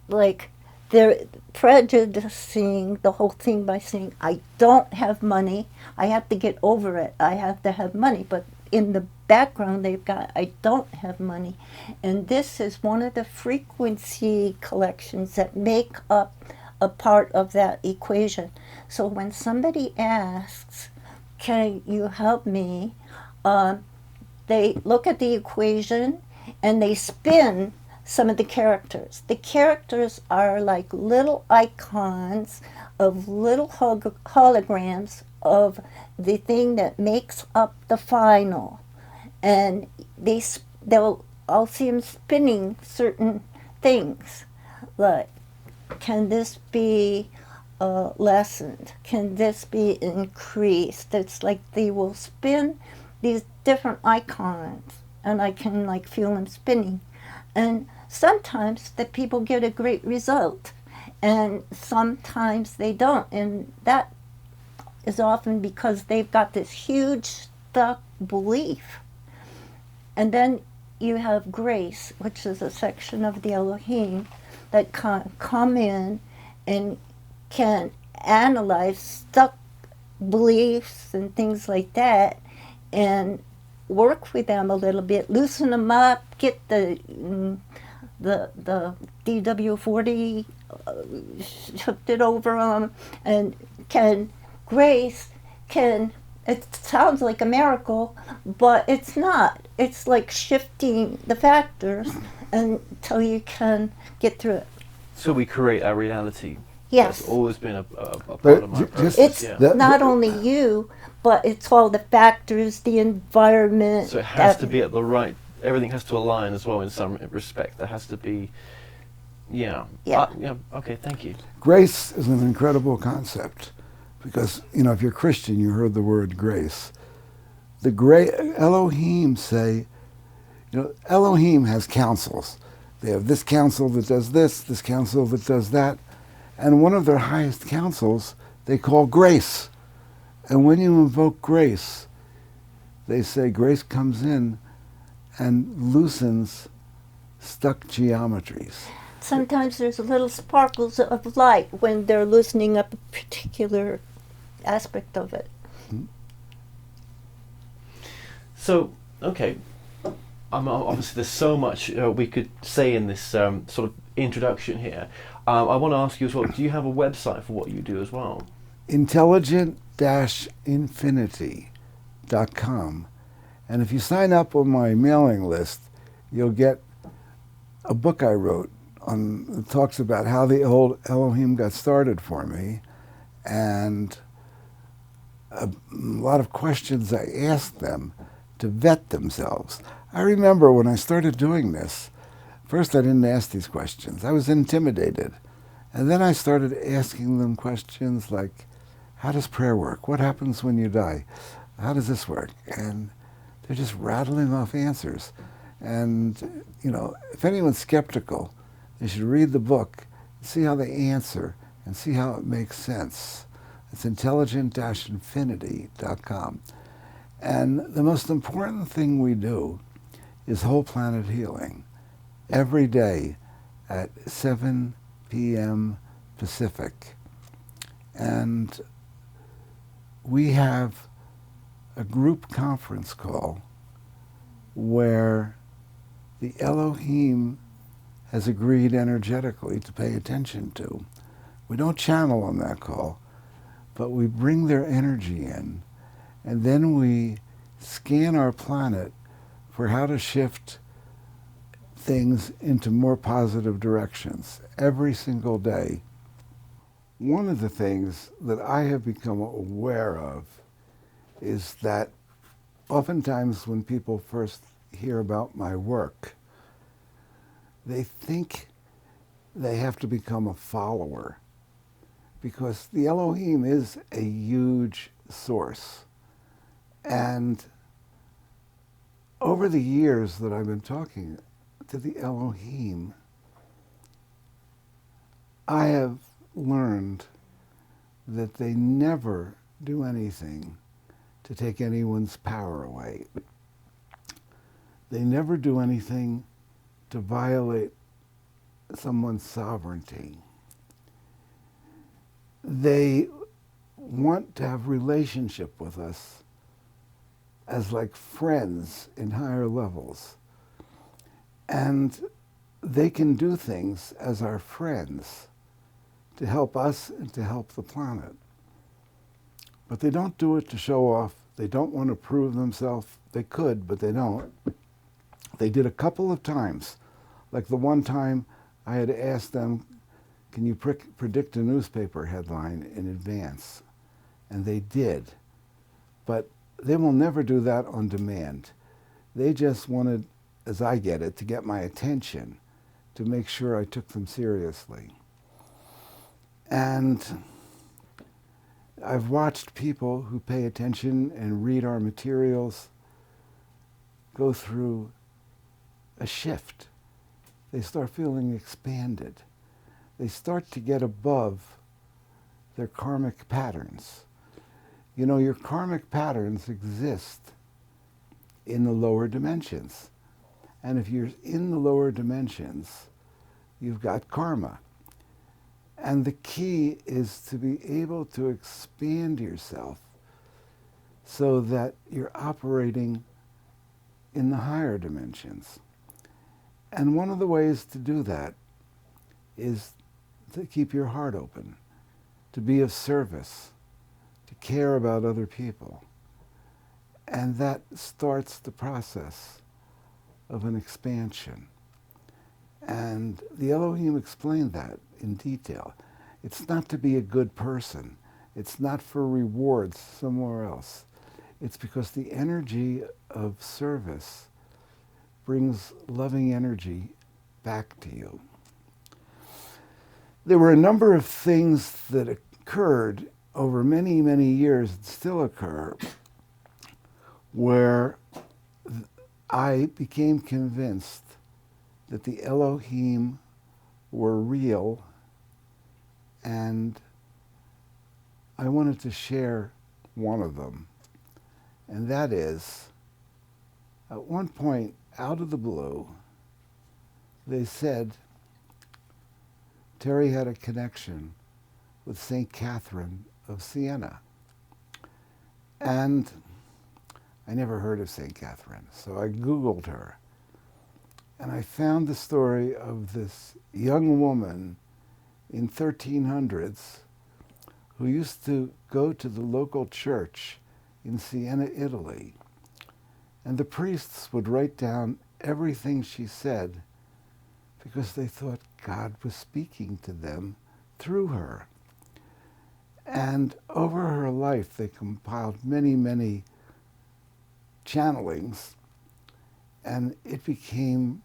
like they're prejudicing the whole thing by saying, I don't have money, I have to get over it, I have to have money. But in the background they've got, I don't have money. And this is one of the frequency collections that make up a part of that equation. So when somebody asks, can you help me, they look at the equation and they spin some of the characters. The characters are like little icons of little holograms of the thing that makes up the final. And I'll see them spinning certain things. Like, can this be lessened? Can this be increased? It's like they will spin these different icons, and I can like feel them spinning. And sometimes the people get a great result, and sometimes they don't. And that is often because they've got this huge stuck belief. And then you have grace, which is a section of the Elohim that can come in and can analyze stuck beliefs and things like that, and work with them a little bit, loosen them up, get the DW40 hooked it over them, and grace can, it sounds like a miracle, but it's not. It's like shifting the factors until you can get through it.
So we create our reality.
Yes.
That's always been a part of my process.
It's not only you, but it's all the factors, the environment.
So it has to be at the right, everything has to align as well in some respect. There has to be, yeah. Okay, thank you.
Grace is an incredible concept because, if you're Christian, you heard the word grace. The Elohim say, Elohim has councils. They have this council that does this council that does that. And one of their highest councils they call grace. And when you invoke grace, they say grace comes in and loosens stuck geometries.
Sometimes there's little sparkles of light when they're loosening up a particular aspect of it.
So, okay, obviously there's so much we could say in this sort of introduction here. I want to ask you as well, do you have a website for what you do as well?
Intelligent-infinity.com. And if you sign up on my mailing list, you'll get a book I wrote that talks about how the old Elohim got started for me, and a lot of questions I asked them to vet themselves. I remember when I started doing this, first I didn't ask these questions. I was intimidated. And then I started asking them questions like, how does prayer work? What happens when you die? How does this work? And they're just rattling off answers. And, if anyone's skeptical, they should read the book, see how they answer, and see how it makes sense. It's intelligent-infinity.com. And the most important thing we do is whole planet healing every day at 7 p.m. Pacific. And we have a group conference call where the Elohim has agreed energetically to pay attention to. We don't channel on that call, but we bring their energy in, and then we scan our planet for how to shift things into more positive directions every single day. One of the things that I have become aware of is that oftentimes when people first hear about my work, they think they have to become a follower, because the Elohim is a huge source. And over the years that I've been talking to the Elohim, I have learned that they never do anything to take anyone's power away. They never do anything to violate someone's sovereignty. They want to have relationship with us as like friends in higher levels. And they can do things as our friends to help us and to help the planet. But they don't do it to show off. They don't want to prove themselves. They could, but they don't. They did a couple of times. Like the one time I had asked them, can you predict a newspaper headline in advance? And they did. But they will never do that on demand. They just wanted, as I get it, to get my attention, to make sure I took them seriously. And I've watched people who pay attention and read our materials go through a shift. They start feeling expanded. They start to get above their karmic patterns. You know, your karmic patterns exist in the lower dimensions. And if you're in the lower dimensions, you've got karma. And the key is to be able to expand yourself so that you're operating in the higher dimensions. And one of the ways to do that is to keep your heart open, to be of service, to care about other people. And that starts the process of an expansion. And the Elohim explained that in detail. It's not to be a good person. It's not for rewards somewhere else. It's because the energy of service brings loving energy back to you. There were a number of things that occurred over many, many years, and still occur, where I became convinced that the Elohim were real, and I wanted to share one of them. And that is, at one point, out of the blue, they said Terry had a connection with St. Catherine of Siena. And I never heard of St. Catherine, so I Googled her. And I found the story of this young woman in 1300s who used to go to the local church in Siena, Italy. And the priests would write down everything she said because they thought God was speaking to them through her. And over her life, they compiled many, many channelings, and it became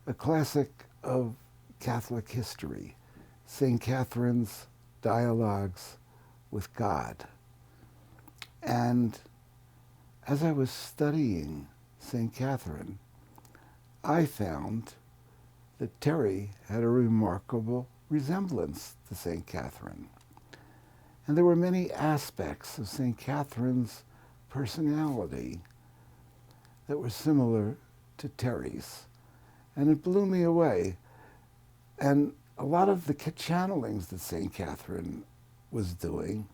a classic of Catholic history, St. Catherine's Dialogues with God. And as I was studying St. Catherine, I found that Terry had a remarkable resemblance to St. Catherine. And there were many aspects of St. Catherine's personality that were similar to Terry's. And it blew me away. And a lot of the channelings that St. Catherine was doing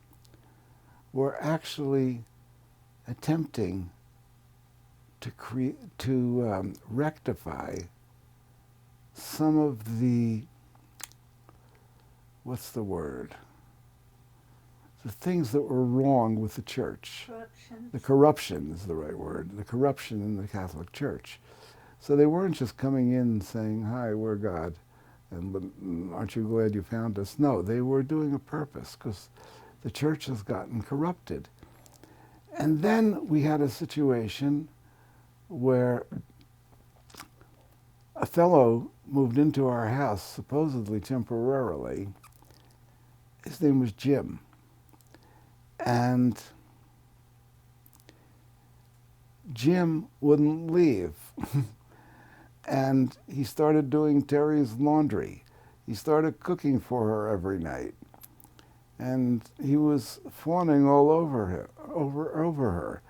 were actually attempting to rectify some of the, what's the word? The things that were wrong with the church.
Corruption.
The corruption is the right word. The corruption in the Catholic Church. So they weren't just coming in saying, "Hi, we're God, and aren't you glad you found us?" No, they were doing a purpose because the church has gotten corrupted. And then we had a situation where a fellow moved into our house, supposedly temporarily. His name was Jim. And Jim wouldn't leave. And he started doing Terry's laundry. He started cooking for her every night. And he was fawning all over her, over her.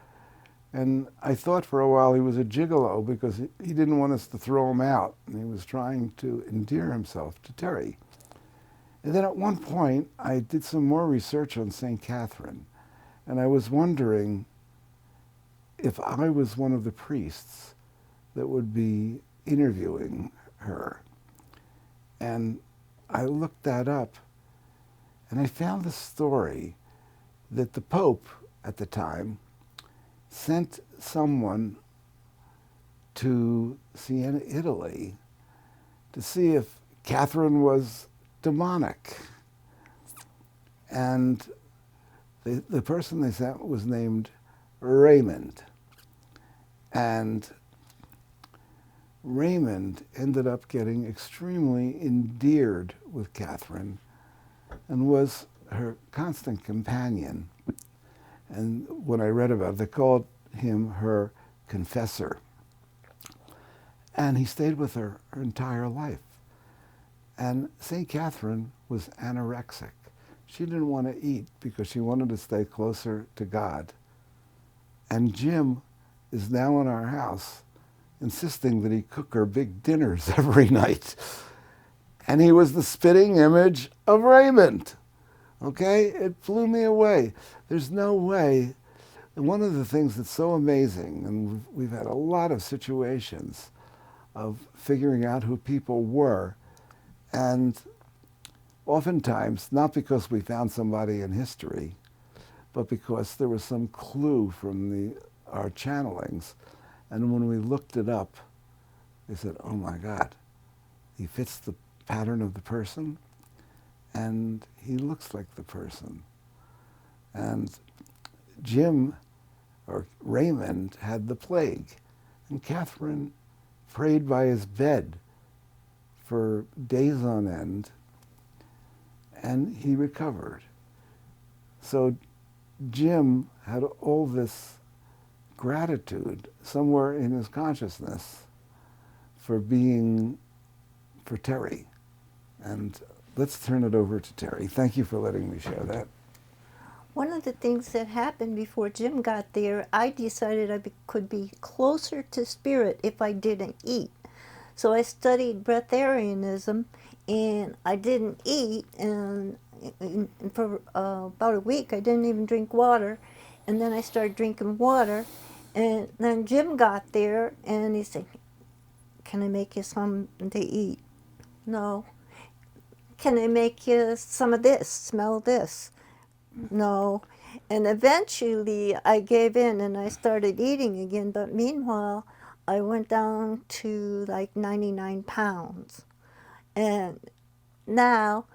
And I thought for a while he was a gigolo because he didn't want us to throw him out. And he was trying to endear himself to Terry. And then at one point, I did some more research on St. Catherine. And I was wondering if I was one of the priests that would be interviewing her. And I looked that up, and I found the story that the Pope at the time sent someone to Siena, Italy, to see if Catherine was demonic. And the person they sent was named Raymond. And Raymond ended up getting extremely endeared with Catherine and was her constant companion. And when I read about it, they called him her confessor. And he stayed with her entire life. And St. Catherine was anorexic. She didn't want to eat because she wanted to stay closer to God. And Jim is now in our house insisting that he cook her big dinners every night. And he was the spitting image of Raymond. Okay? It blew me away. There's no way. And one of the things that's so amazing, and we've had a lot of situations of figuring out who people were, and oftentimes, not because we found somebody in history, but because there was some clue from our channelings. And when we looked it up, they said, "Oh my God, he fits the pattern of the person, and he looks like the person." And Jim, or Raymond, had the plague, and Catherine prayed by his bed for days on end, and he recovered. So Jim had all this gratitude somewhere in his consciousness for Terry. And let's turn it over to Terry. Thank you for letting me share that.
One of the things that happened before Jim got there, I decided I could be closer to spirit if I didn't eat. So I studied breatharianism, and I didn't eat, and for about a week I didn't even drink water. And then I started drinking water, and then Jim got there, and he said, Can I make you something to eat? No. Can I make you some of this? Smell this? No. And eventually I gave in and I started eating again. But meanwhile, I went down to like 99 pounds. And now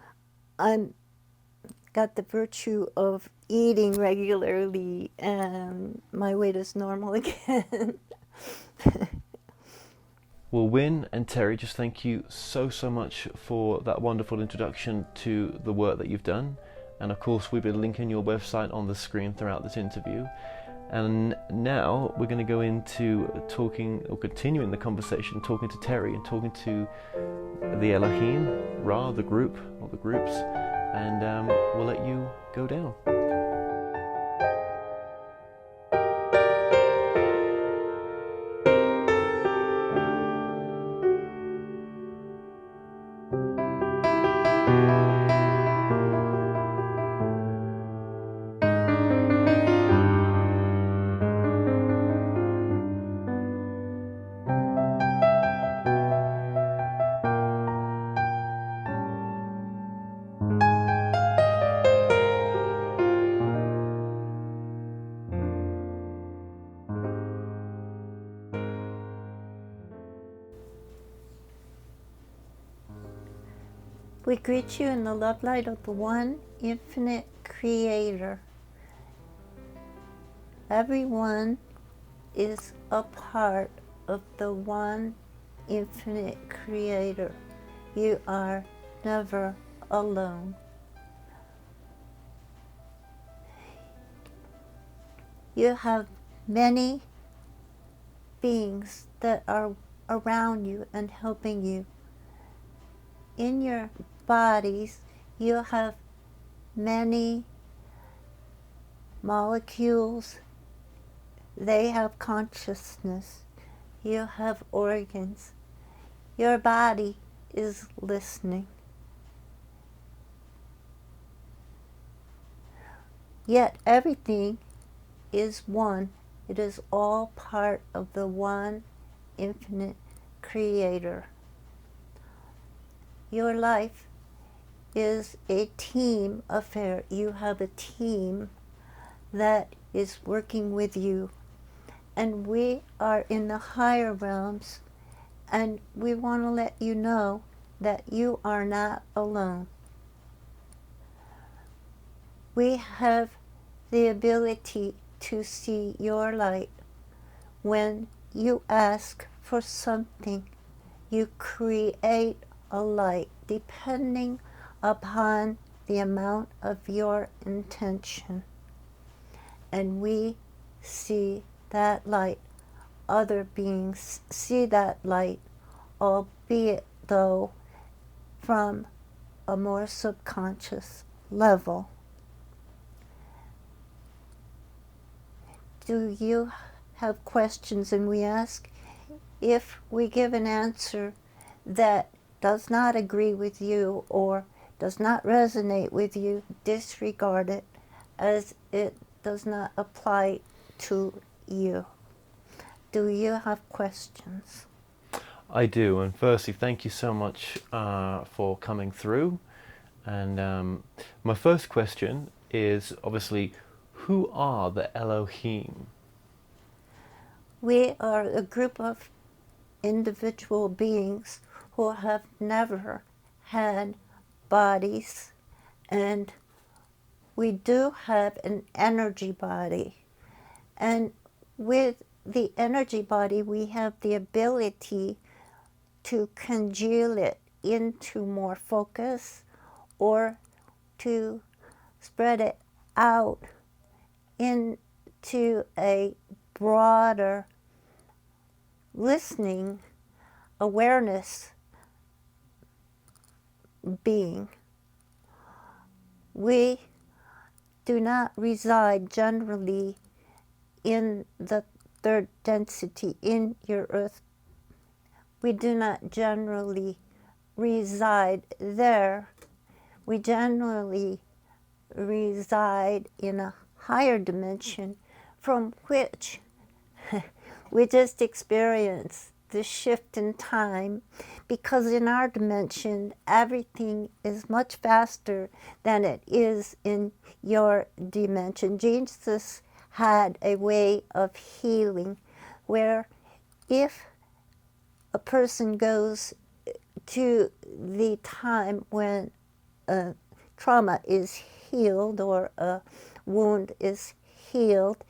I'm got the virtue of eating regularly and my weight is normal again.
Well, Wynn and Terry, just thank you so much for that wonderful introduction to the work that you've done. And of course, we've been linking your website on the screen throughout this interview. And now we're going to go into talking, or continuing the conversation, talking to Terry and talking to the Elohim, Ra, the group, or the groups. And we'll let you go down.
We greet you in the love light of the one infinite creator. Everyone is a part of the one infinite creator. You are never alone. You have many beings that are around you and helping you. In your bodies, you have many molecules. They have consciousness. You have organs. Your body is listening. Yet everything is one. It is all part of the one infinite creator. Your life is a team affair. You have a team that is working with you. And we are in the higher realms, and we want to let you know that you are not alone. We have the ability to see your light. When you ask for something, you create a light depending upon the amount of your intention. And we see that light. Other beings see that light, albeit though from a more subconscious level. Do you have questions? And we ask, if we give an answer that does not agree with you or does not resonate with you, disregard it, as it does not apply to you. Do you have questions?
I do, and firstly, thank you so much for coming through. And my first question is, obviously, who are the Elohim?
We are a group of individual beings who have never had bodies, and we do have an energy body. And with the energy body, we have the ability to congeal it into more focus or to spread it out into a broader listening awareness being. We do not reside generally in the third density in your earth. We do not generally reside there. We generally reside in a higher dimension from which we just experience the shift in time, because in our dimension, everything is much faster than it is in your dimension. Jesus had a way of healing where if a person goes to the time when a trauma is healed or a wound is healed,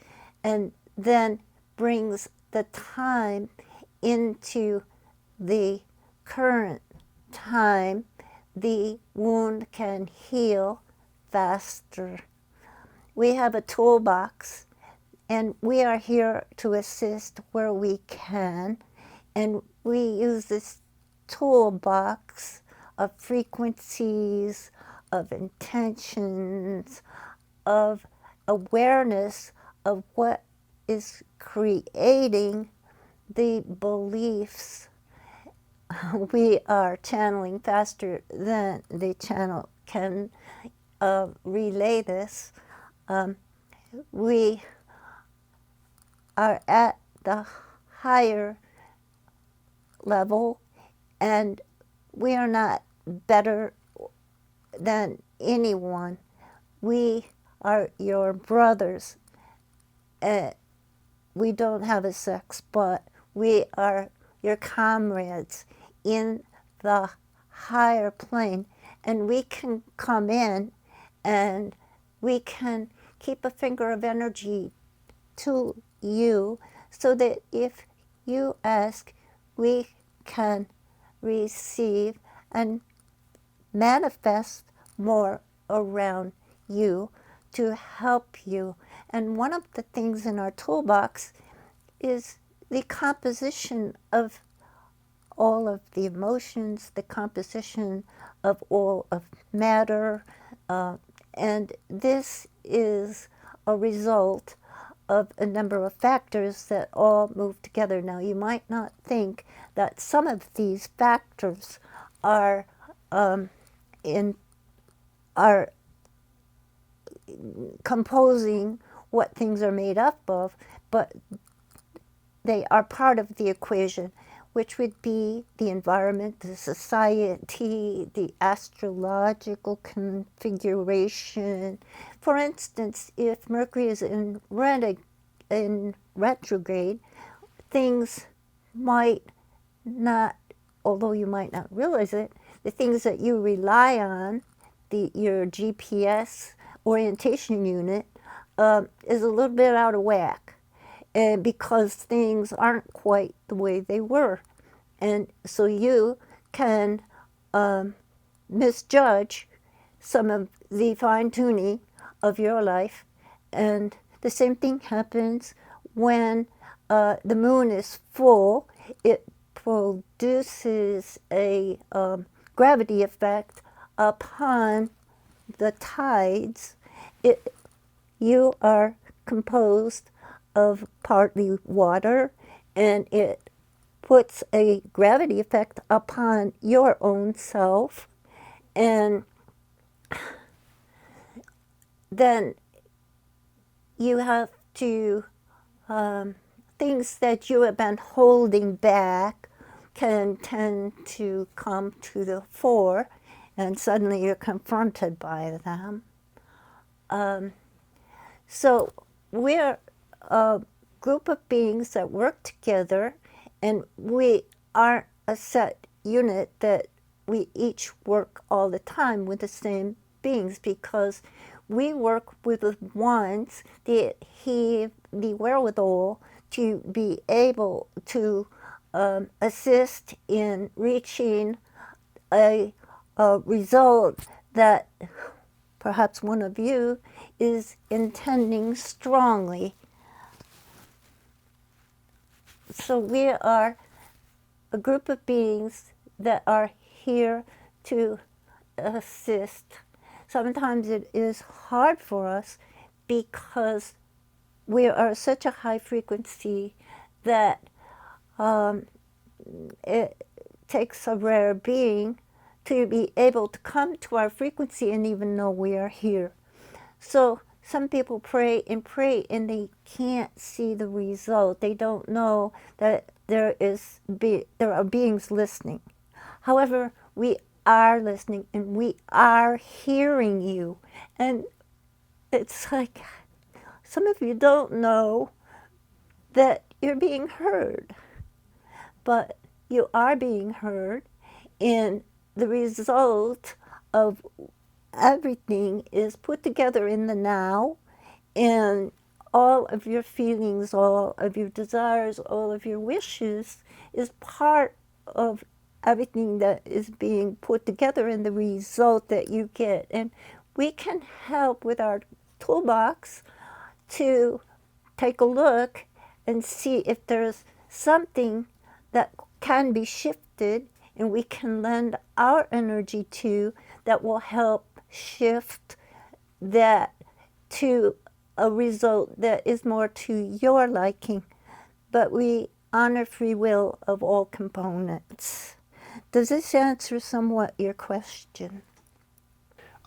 and then brings the time into the current time, the wound can heal faster. We have a toolbox, and we are here to assist where we can, and we use this toolbox of frequencies, of intentions, of awareness of what is creating the beliefs. We are channeling faster than the channel can relay this. We are at the higher level, and we are not better than anyone. We are your brothers. We don't have a sex, but we are your comrades in the higher plane, and we can come in and we can keep a finger of energy to you so that if you ask, we can receive and manifest more around you to help you. And one of the things in our toolbox is the composition of all of the emotions, the composition of all of matter, and this is a result of a number of factors that all move together. Now, you might not think that some of these factors are composing what things are made up of, but they are part of the equation, which would be the environment, the society, the astrological configuration. For instance, if Mercury is in retrograde, things might not, although you might not realize it, the things that you rely on, your GPS orientation unit, is a little bit out of whack. And because things aren't quite the way they were. And so you can misjudge some of the fine-tuning of your life. And the same thing happens when the moon is full. It produces a gravity effect upon the tides. You are composed of partly water, and it puts a gravity effect upon your own self, and then you have to, things that you have been holding back can tend to come to the fore, and suddenly you're confronted by them. So we're a group of beings that work together, and we aren't a set unit that we each work all the time with the same beings, because we work with the ones that have the wherewithal to be able to assist in reaching a result that perhaps one of you is intending strongly. So we are a group of beings that are here to assist. Sometimes it is hard for us because we are such a high frequency that it takes a rare being to be able to come to our frequency and even know we are here. So some people pray and they can't see the result. They don't know that there are beings listening. However, we are listening and we are hearing you. And it's like some of you don't know that you're being heard, but you are being heard, and the result of everything is put together in the now, and all of your feelings, all of your desires, all of your wishes is part of everything that is being put together in the result that you get. And we can help with our toolbox to take a look and see if there's something that can be shifted and we can lend our energy to that will help shift that to a result that is more to your liking. But we honor free will of all components. Does this answer somewhat your question?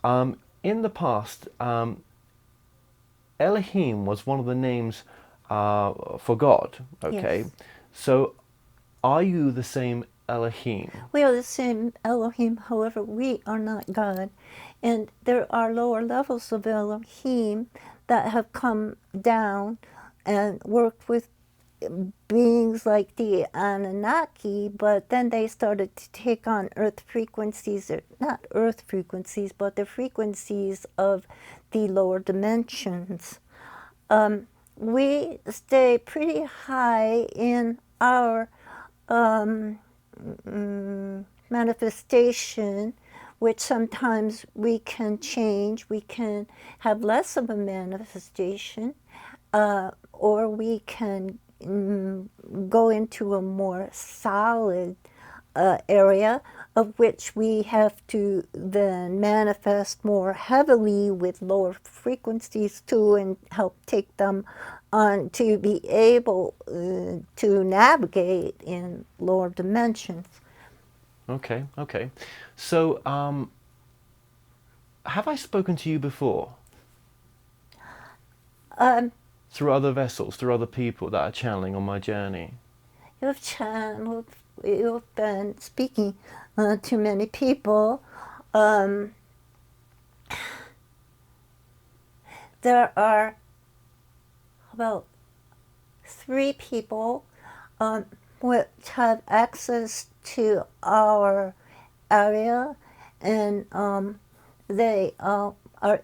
In the past, Elohim was one of the names for God. Okay,
Yes.
so are you the same Elohim?
We are the same Elohim, however, we are not God. And there are lower levels of Elohim that have come down and worked with beings like the Anunnaki, but then they started to take on earth frequencies, or not earth frequencies, but the frequencies of the lower dimensions. We stay pretty high in our manifestation, which sometimes we can change. We can have less of a manifestation, or we can go into a more solid area, of which we have to then manifest more heavily with lower frequencies too, and help take them on to be able to navigate in lower dimensions.
Okay, okay. So, have I spoken to you before? Through other vessels, through other people that are channeling on my journey?
You've channeled, you've been speaking to many people. There are about 3 people which have access to our area, and they are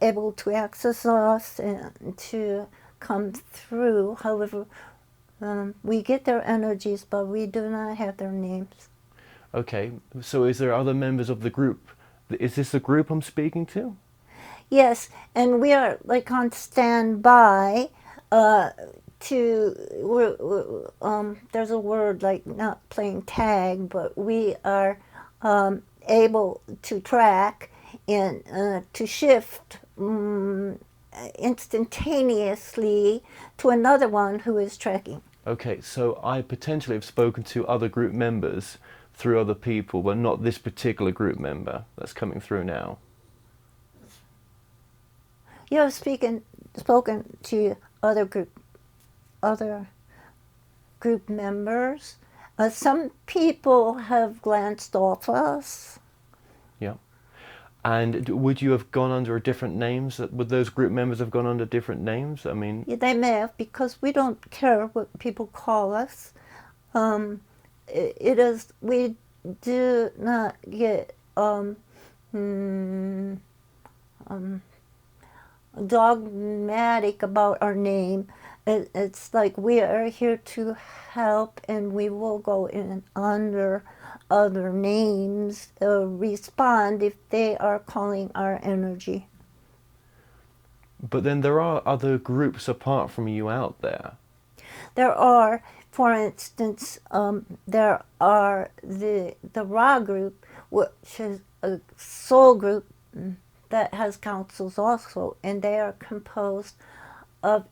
able to access us and to come through. However, we get their energies, but we do not have their names.
Okay, so is there other members of the group? Is this the group I'm speaking to?
Yes, and we are like on standby there's a word like not playing tag, but we are able to track and to shift instantaneously to another one who is tracking.
Okay, so I potentially have spoken to other group members through other people, but not this particular group member that's coming through now.
You have spoken to other group members. Some people have glanced off us.
Yeah. And would you have gone under different names? Would those group members have gone under different names? I mean,
Yeah, they may have, because we don't care what people call us. It is, we do not get dogmatic about our name. It's like we are here to help, and we will go in under other names, respond if they are calling our energy.
but then there are other groups apart from you out there.
There are, for instance, there are the Ra group, which is a soul group that has councils also, and they are composed of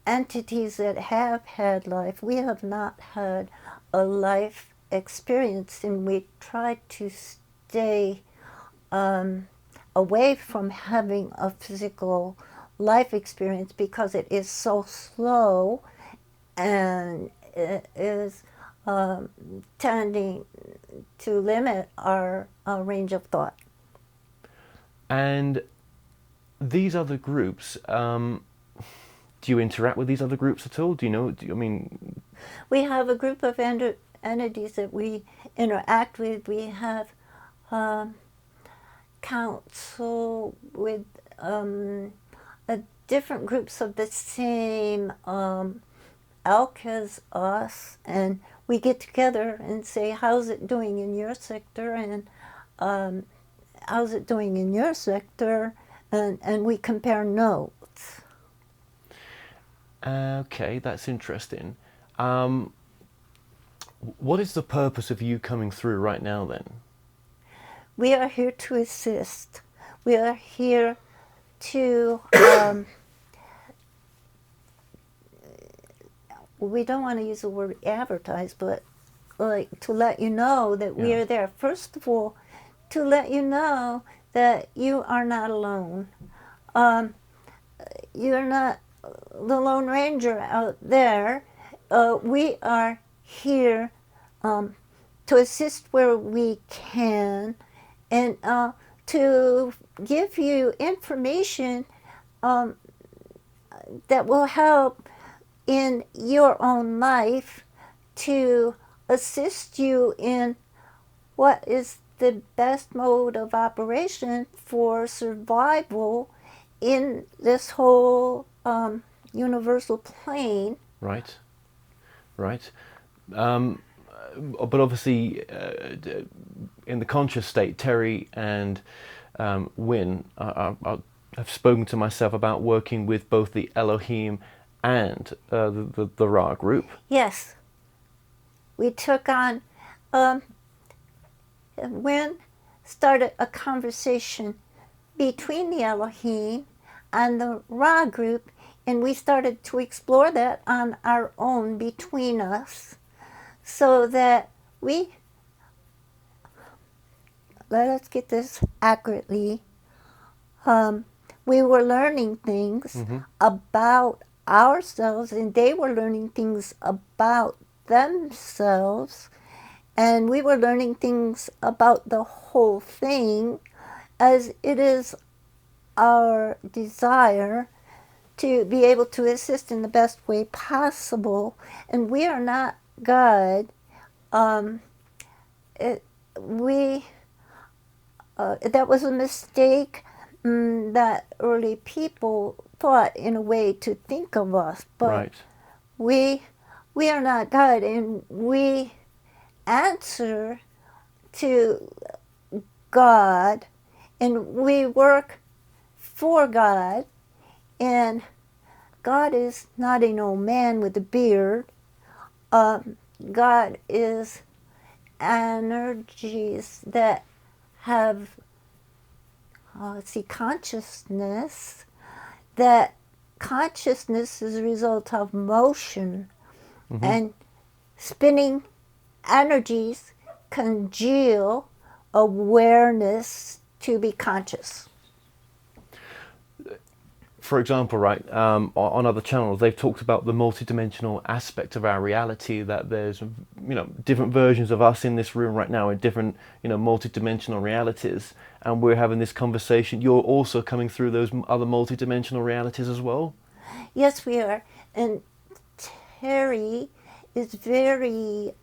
entities that have had life. We have not had a life experience, and we try to stay away from having a physical life experience because it is so slow, and it is tending to limit our range of thought.
And these other groups, do you interact with these other groups at all? Do you know? I mean,
We have a group of entities that we interact with. We have council with different groups of the same elk as us, and we get together and say, how's it doing in your sector, and how's it doing in your sector, and we compare notes.
okay, that's interesting. What is the purpose of you coming through right now then?
We are here to assist. We are here to, we don't want to use the word advertise, but like to let you know that we are there. First of all, to let you know that you are not alone. You're not the Lone Ranger out there. We are here to assist where we can, and to give you information that will help in your own life, to assist you in what is the best mode of operation for survival in this whole universal plane.
Right, right. But obviously, in the conscious state, Terry and Wynn have spoken to myself about working with both the Elohim and the Ra group.
Yes, we took on, Wynn started a conversation between the Elohim and the Ra group, and we started to explore that on our own between us, so that let us get this accurately, we were learning things about ourselves, and they were learning things about themselves, and we were learning things about the whole thing, as it is our desire to be able to assist in the best way possible. And we are not God. That was a mistake that early people thought in a way to think of us, but
Right.
we are not God, and we answer to God, and we work for God, and God is not an old man with a beard. God is energies that have, consciousness. That consciousness is a result of motion, and spinning energies congeal awareness to be conscious.
For example, right, on other channels, they've talked about the multidimensional aspect of our reality, that there's, different versions of us in this room right now in different, multidimensional realities, and we're having this conversation. You're also coming through those other multidimensional realities as well?
Yes, we are. And Terry is very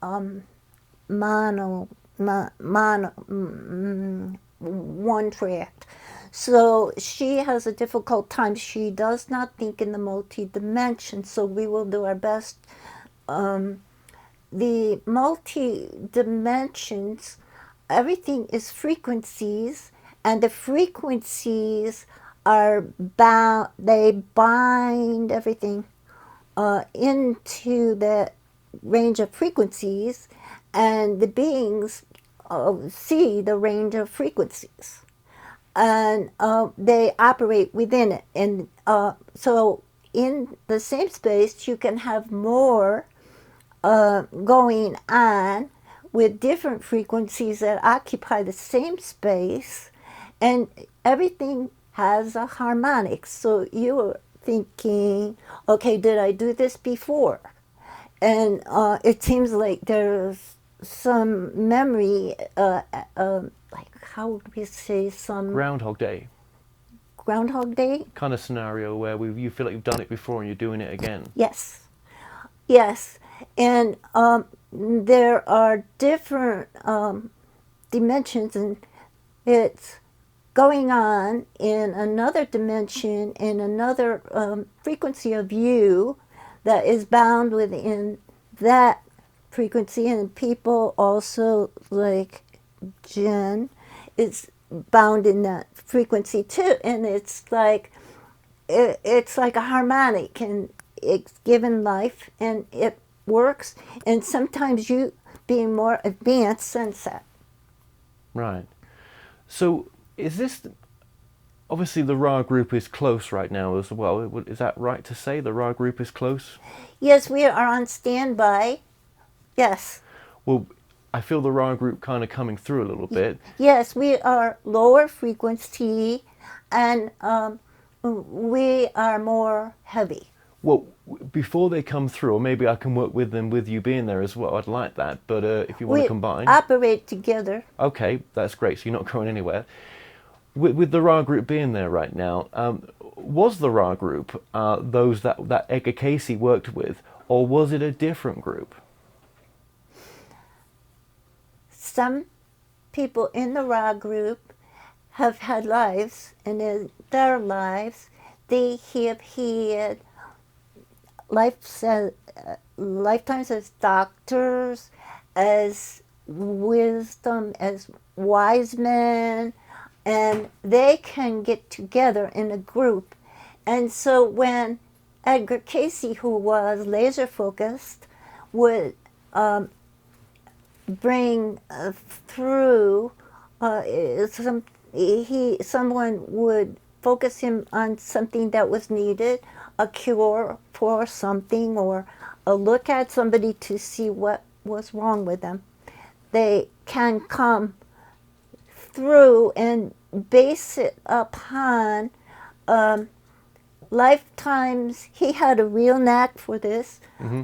one track. So she has a difficult time. She does not think in the multi-dimension, so we will do our best. The multi-dimensions, everything is frequencies, and the frequencies are bound, they bind everything into that range of frequencies, and the beings see the range of frequencies, and they operate within it. And so in the same space, you can have more going on with different frequencies that occupy the same space, and everything has a harmonic. So you're thinking, okay, did I do this before? and it seems like there's some memory, like how would we say, some
Groundhog Day
Groundhog Day?
kind of scenario where you feel like you've done it before and you're doing it again.
Yes, yes. And there are different dimensions, and it's going on in another dimension, in another frequency of you that is bound within that frequency. And people also, like Jen, is bound in that frequency too. And it's like it's like a harmonic, and it's given life, and it works. And sometimes you, being more advanced, sense that.
Right. So is this, obviously the Ra group is close right now as well. Is that right to say the Ra group is close?
Yes, we are on standby. Yes.
Well, I feel the Ra group kind of coming through a little bit.
Yes, we are lower frequency, and we are more heavy.
Well, before they come through, or maybe I can work with them with you being there as well. I'd like that. But if you want
We
to combine,
operate together.
okay, that's great. So you're not going anywhere. With the Ra group being there right now, was the Ra group those that Edgar Casey worked with, or was it a different group?
Some people in the Ra group have had lives, and in their lives, they have had lifetimes as doctors, as wisdom, as wise men, and they can get together in a group. And so when Edgar Casey, who was laser focused, would bring through someone would focus him on something that was needed, a cure for something, or a look at somebody to see what was wrong with them. They can come through and base it upon lifetimes. He had a real knack for this.
Mm-hmm.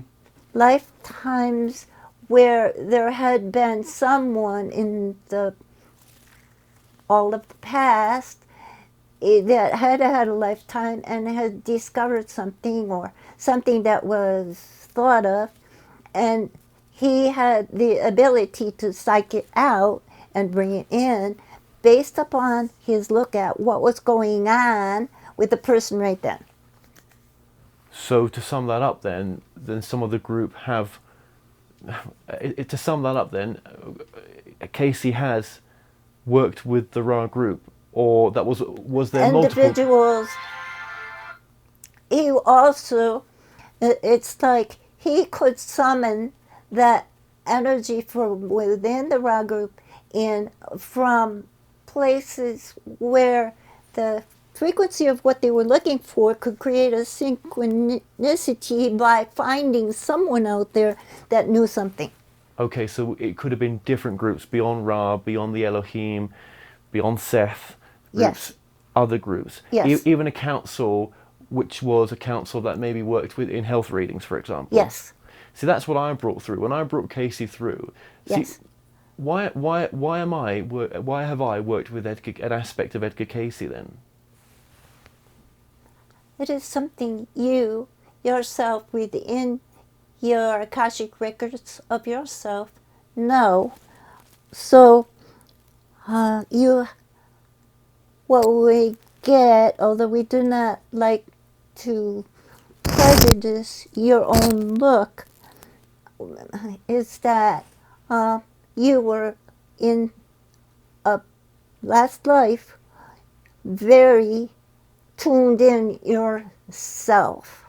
Lifetimes where there had been someone in all of the past that had had a lifetime and had discovered something, or something that was thought of, and he had the ability to psych it out and bring it in based upon his look at what was going on with the person right then.
So to sum that up, then some of the group have. To sum that up, then Casey has worked with the Ra group, or that was there
individuals.
Multiple?
He also, it's like he could summon that energy from within the Ra group in from places where the frequency of what they were looking for could create a synchronicity by finding someone out there that knew something.
Okay, so it could have been different groups beyond Ra, beyond the Elohim, beyond Seth, groups,
Yes.
other groups.
Yes.
Even a council, which was a council that maybe worked with in health readings, for example.
Yes.
See, that's what I brought through. When I brought Casey through, see,
Yes.
why have I worked with an aspect of Edgar Casey then?
It is something you yourself within your Akashic records of yourself know. So you, what we get, although we do not like to prejudice your own look, is that you were in a last life very tuned in yourself.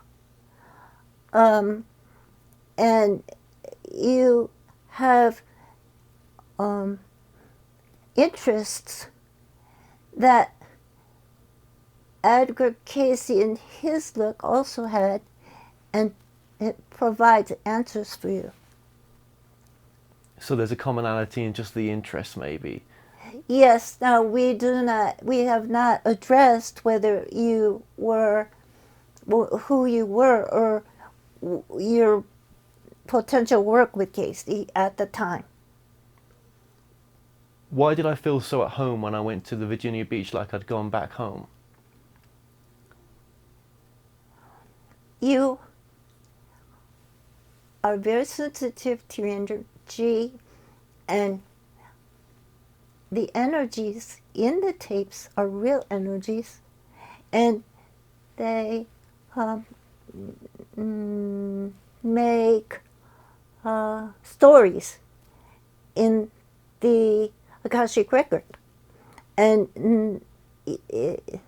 And you have interests that Edgar Casey in his look also had, and it provides answers for you.
So there's a commonality in just the interest, maybe.
Yes, now we have not addressed whether you were, who you were, or your potential work with Casey at the time.
Why did I feel so at home when I went to the Virginia Beach, like I'd gone back home?
You are very sensitive to your energy, and the energies in the tapes are real energies, and they make stories in the Akashic record. And it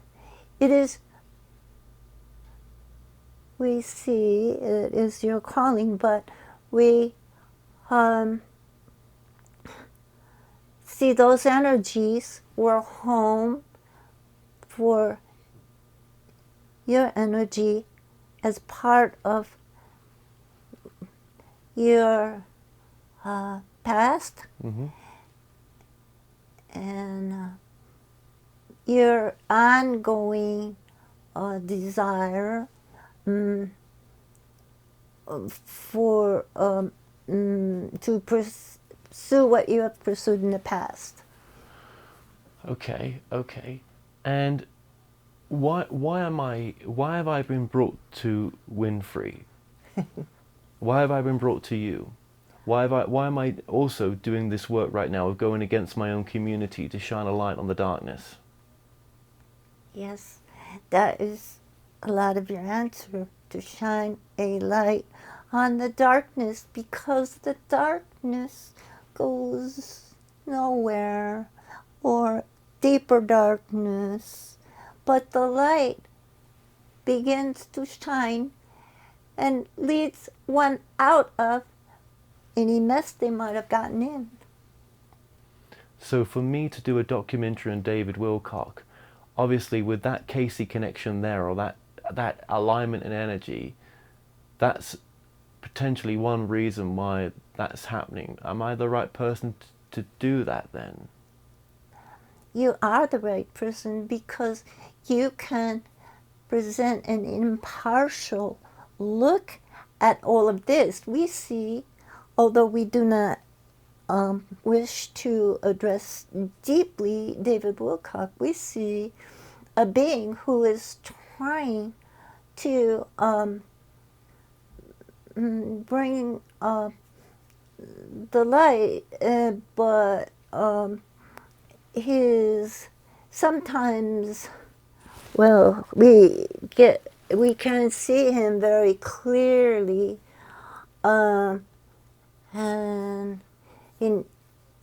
is, we see, it is your calling, but we see those energies were home for your energy as part of your past and your ongoing desire for to pursue what you have pursued in the past.
Okay. And why have I been brought to Winfrey? Why have I been brought to you? Why am I also doing this work right now of going against my own community to shine a light on the darkness?
Yes, that is a lot of your answer, to shine a light on the darkness, because the darkness goes nowhere, or deeper darkness, but the light begins to shine and leads one out of any mess they might have gotten in.
So for me to do a documentary on David Wilcock, obviously with that Casey connection there, or that alignment in energy, that's potentially one reason why that's happening. Am I the right person to do that then?
You are the right person, because you can present an impartial look at all of this. We see, although we do not wish to address deeply David Wilcock, we see a being who is trying to bring the light, but his sometimes, well, we can see him very clearly, and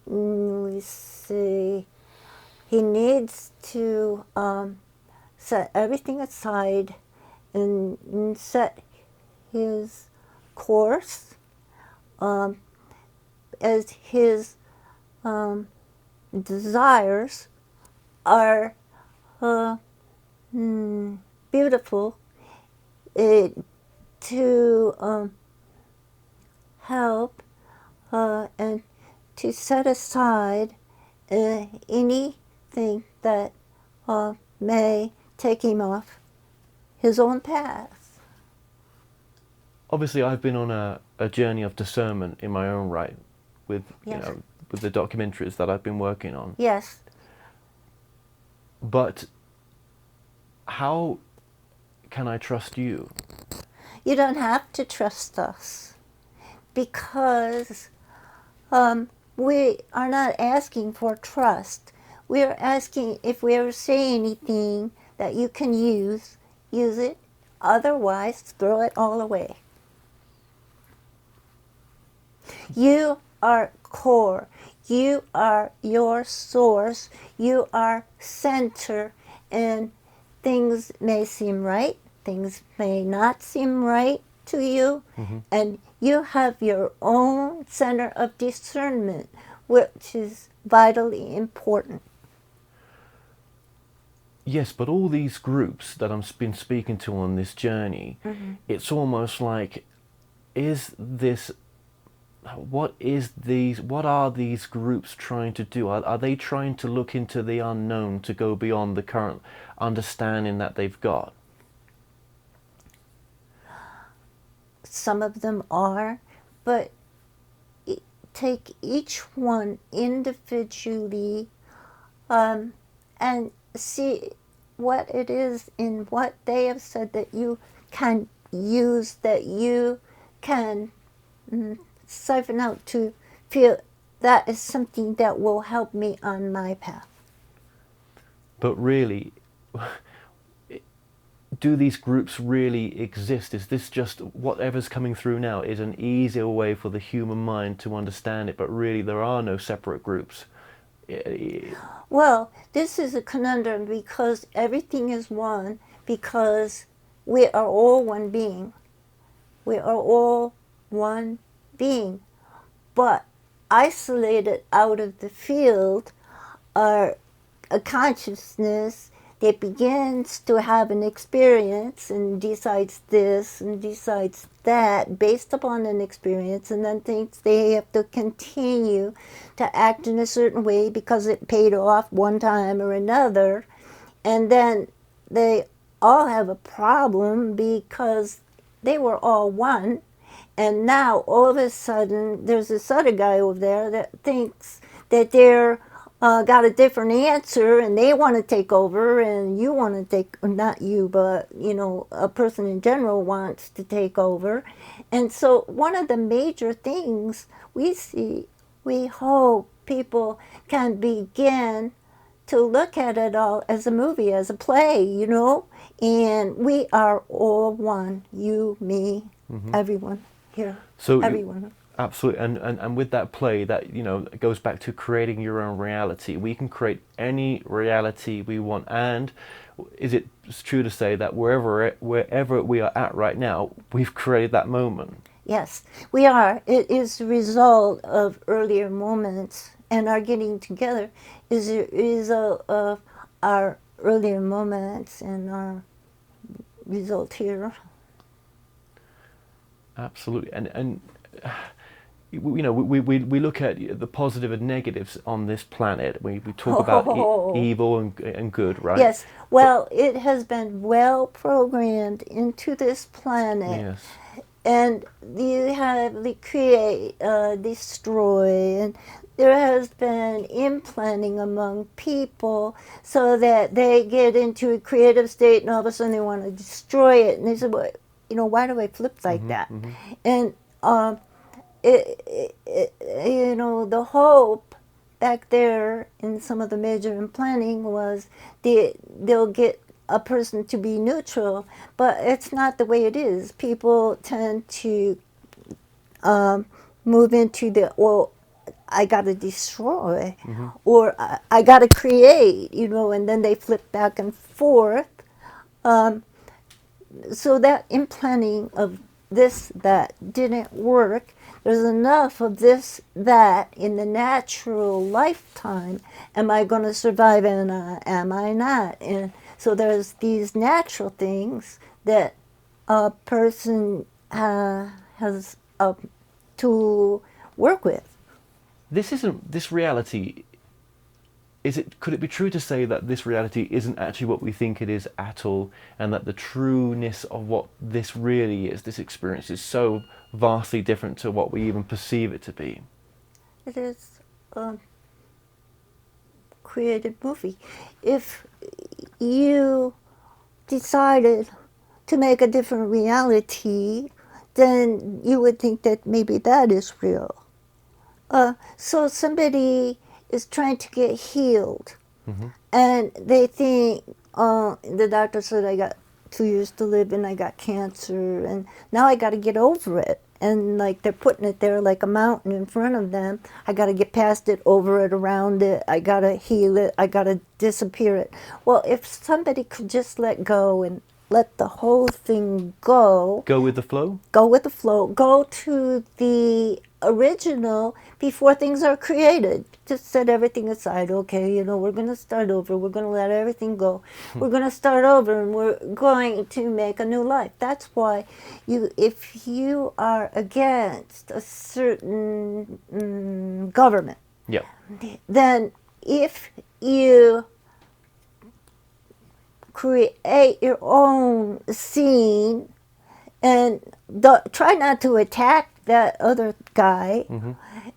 we see he needs to set everything aside and set his course as his desires are beautiful, to help and to set aside anything that may take him off his own path.
Obviously, I've been on a journey of discernment in my own right with
Yes.
with the documentaries that I've been working on.
Yes.
But how can I trust you?
You don't have to trust us, because we are not asking for trust. We are asking, if we ever say anything that you can use it. Otherwise, throw it all away. You are core. You are your source. You are center. And things may seem right. Things may not seem right to you. And you have your own center of discernment, which is vitally important.
Yes, but all these groups that I've been speaking to on this journey, it's almost like, what are these groups trying to do? Are they trying to look into the unknown to go beyond the current understanding that they've got?
Some of them are, but take each one individually, and see what it is in what they have said that you can use, that you can siphon out to feel that is something that will help me on my path.
But really, do these groups really exist? Is this just whatever's coming through now is an easier way for the human mind to understand it, but really there are no separate groups?
Well, this is a conundrum because everything is one, because we are all one being. We are all one being. But isolated out of the field are a consciousness that begins to have an experience and decides this and decides that based upon an experience, and then thinks they have to continue to act in a certain way because it paid off one time or another. And then they all have a problem because they were all one. And now all of a sudden there's this other guy over there that thinks that they're got a different answer and they want to take over, and you want to take, not you, but a person in general wants to take over. And so one of the major things we hope people can begin to look at it all as a movie, as a play, and we are all one, you, me, everyone here,
So
everyone.
Absolutely, and with that play, that it goes back to creating your own reality. We can create any reality we want, and is it true to say that wherever we are at right now, we've created that moment?
Yes, we are. It is the result of earlier moments, and our getting together is a result of our earlier moments and our result here.
Absolutely, and we look at the positive and negatives on this planet. We talk about evil and good, right?
Yes. Well, it has been well programmed into this planet.
Yes.
And you have the create, destroy, and there has been implanting among people so that they get into a creative state and all of a sudden they want to destroy it. And they say, well, why do I flip like that? And the hope back there in some of the major implanting was they'll get a person to be neutral, but it's not the way it is. People tend to move into I got to destroy, or I got to create, and then they flip back and forth. So that implanting of this, that didn't work. There's enough of this, that in the natural lifetime. Am I going to survive and am I not? And so there's these natural things that a person has to work with.
This reality, could it be true to say that this reality isn't actually what we think it is at all, and that the trueness of what this really is, this experience, is so vastly different to what we even perceive it to be?
It is a created movie. If you decided to make a different reality, then you would think that maybe that is real. So somebody is trying to get healed, and they think, the doctor said I got 2 years to live and I got cancer, and now I got to get over it. And like they're putting it there like a mountain in front of them. I got to get past it, over it, around it. I got to heal it. I got to disappear it. Well, if somebody could just let go and let the whole thing go.
Go with the flow?
Go with the flow. Go to the original before things are created. Just set everything aside. Okay, we're going to start over. We're going to let everything go. We're going to start over, and we're going to make a new life. That's why if you are against a certain government, then if you create your own scene and try not to attack that other guy.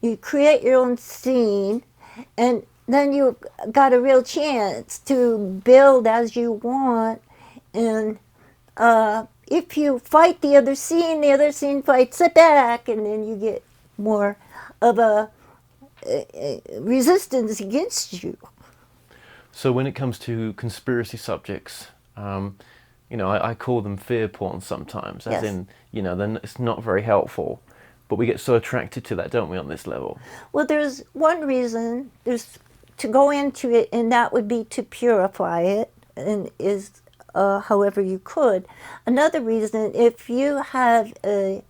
You create your own scene, and then you got a real chance to build as you want. And if you fight the other scene fights it back, and then you get more of a resistance against you.
So when it comes to conspiracy subjects, I call them fear porn sometimes, as
Yes.
in, then it's not very helpful. But we get so attracted to that, don't we, on this level?
Well, there's one reason. There's to go into it, and that would be to purify it, and however you could. Another reason, if you have a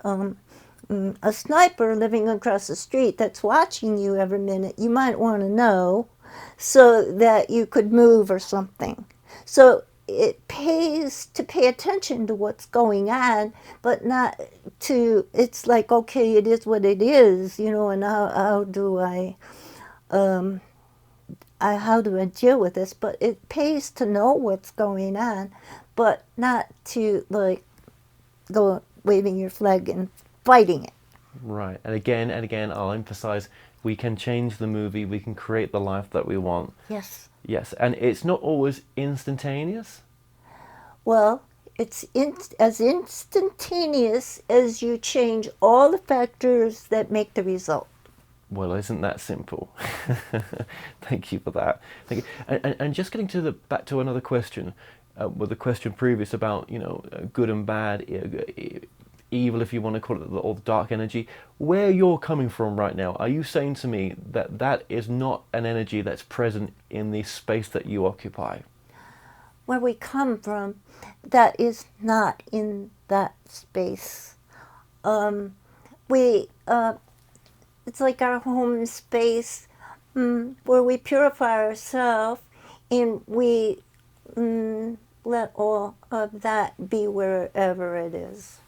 sniper living across the street that's watching you every minute, you might want to know so that you could move or something. So it pays to pay attention to what's going on, but not to, it's like, okay, it is what it is, and how do I deal with this? But it pays to know what's going on, but not to go waving your flag and fighting it.
Right. And again, I'll emphasize, we can change the movie, we can create the life that we want.
Yes.
Yes, and it's not always instantaneous.
Well, it's as instantaneous as you change all the factors that make the result.
Well, isn't that simple? Thank you for that. Thank you. And just getting back to another question, with the question previous about good and bad, evil, if you want to call it, or the dark energy. Where you're coming from right now, are you saying to me that that is not an energy that's present in the space that you occupy?
Where we come from, that is not in that space. It's like our home space, where we purify ourselves, and we let all of that be wherever it is.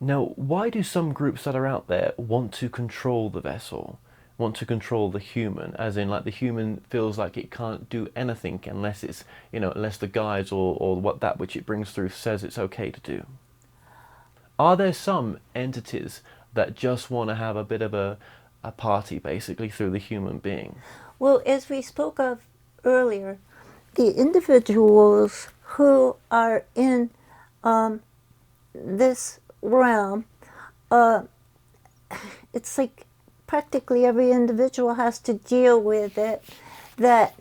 Now, why do some groups that are out there want to control the vessel, want to control the human, as in like the human feels like it can't do anything unless it's, unless the guides or what that which it brings through says it's okay to do? Are there some entities that just want to have a bit of a party basically through the human being?
Well, as we spoke of earlier, the individuals who are in this realm, it's like practically every individual has to deal with it, that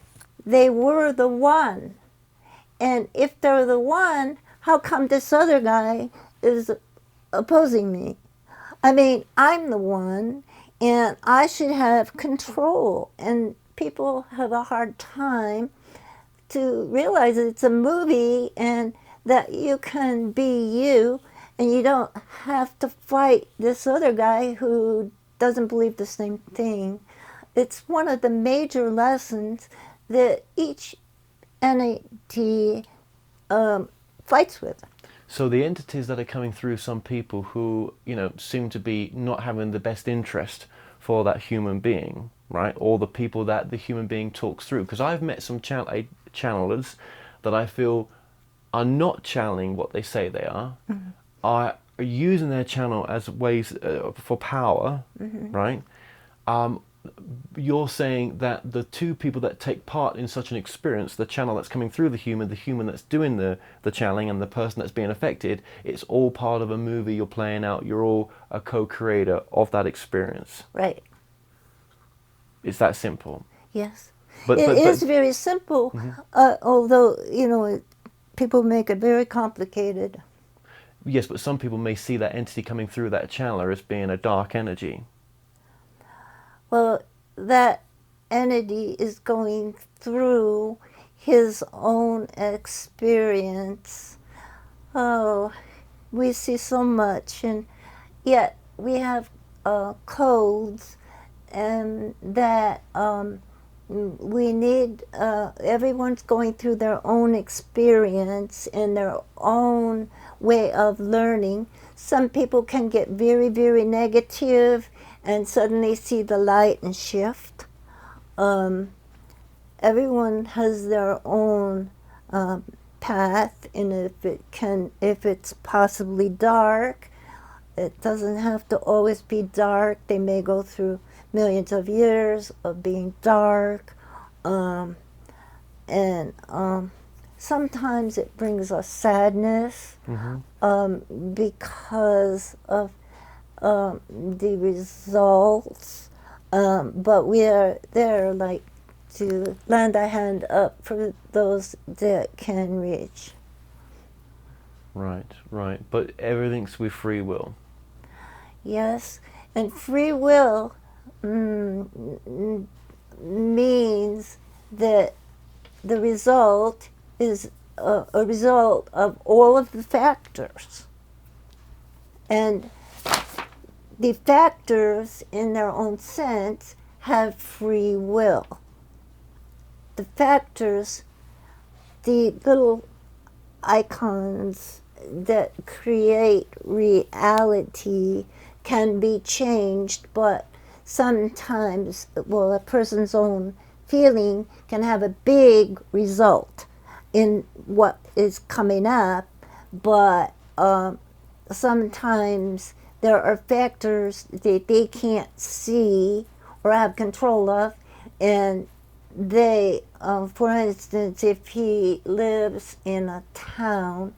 they were the one. And if they're the one, how come this other guy is opposing me? I mean, I'm the one, and I should have control. And people have a hard time to realize that it's a movie and that you can be you, and you don't have to fight this other guy who doesn't believe the same thing. It's one of the major lessons that each entity fights with.
So the entities that are coming through some people who, seem to be not having the best interest for that human being, right? Or the people that the human being talks through. Because I've met some channelers that I feel are not channeling what they say they are, are using their channel as ways for power, right? You're saying that the two people that take part in such an experience, the channel that's coming through the human that's doing the channeling, and the person that's being affected, it's all part of a movie you're playing out. You're all a co-creator of that experience.
Right.
It's that simple.
Yes.
But
It is very simple, although, people make it very complicated.
Yes, but some people may see that entity coming through that channeler as being a dark energy.
Well, that entity is going through his own experience. Oh, we see so much, and yet we have codes, and that we need, everyone's going through their own experience and their own way of learning. Some people can get very, very negative and suddenly see the light and shift. Everyone has their own path, and if it's possibly dark, it doesn't have to always be dark. They may go through millions of years of being dark. And sometimes it brings us sadness because of the results. But we are there like to lend a hand up for those that can reach.
Right, right. But everything's with free will.
Yes, and free will means that the result is a result of all of the factors. And the factors, in their own sense, have free will. The factors, the little icons that create reality, can be changed, but sometimes, well, a person's own feeling can have a big result in what is coming up, but sometimes there are factors that they can't see or have control of, and they, for instance, if he lives in a town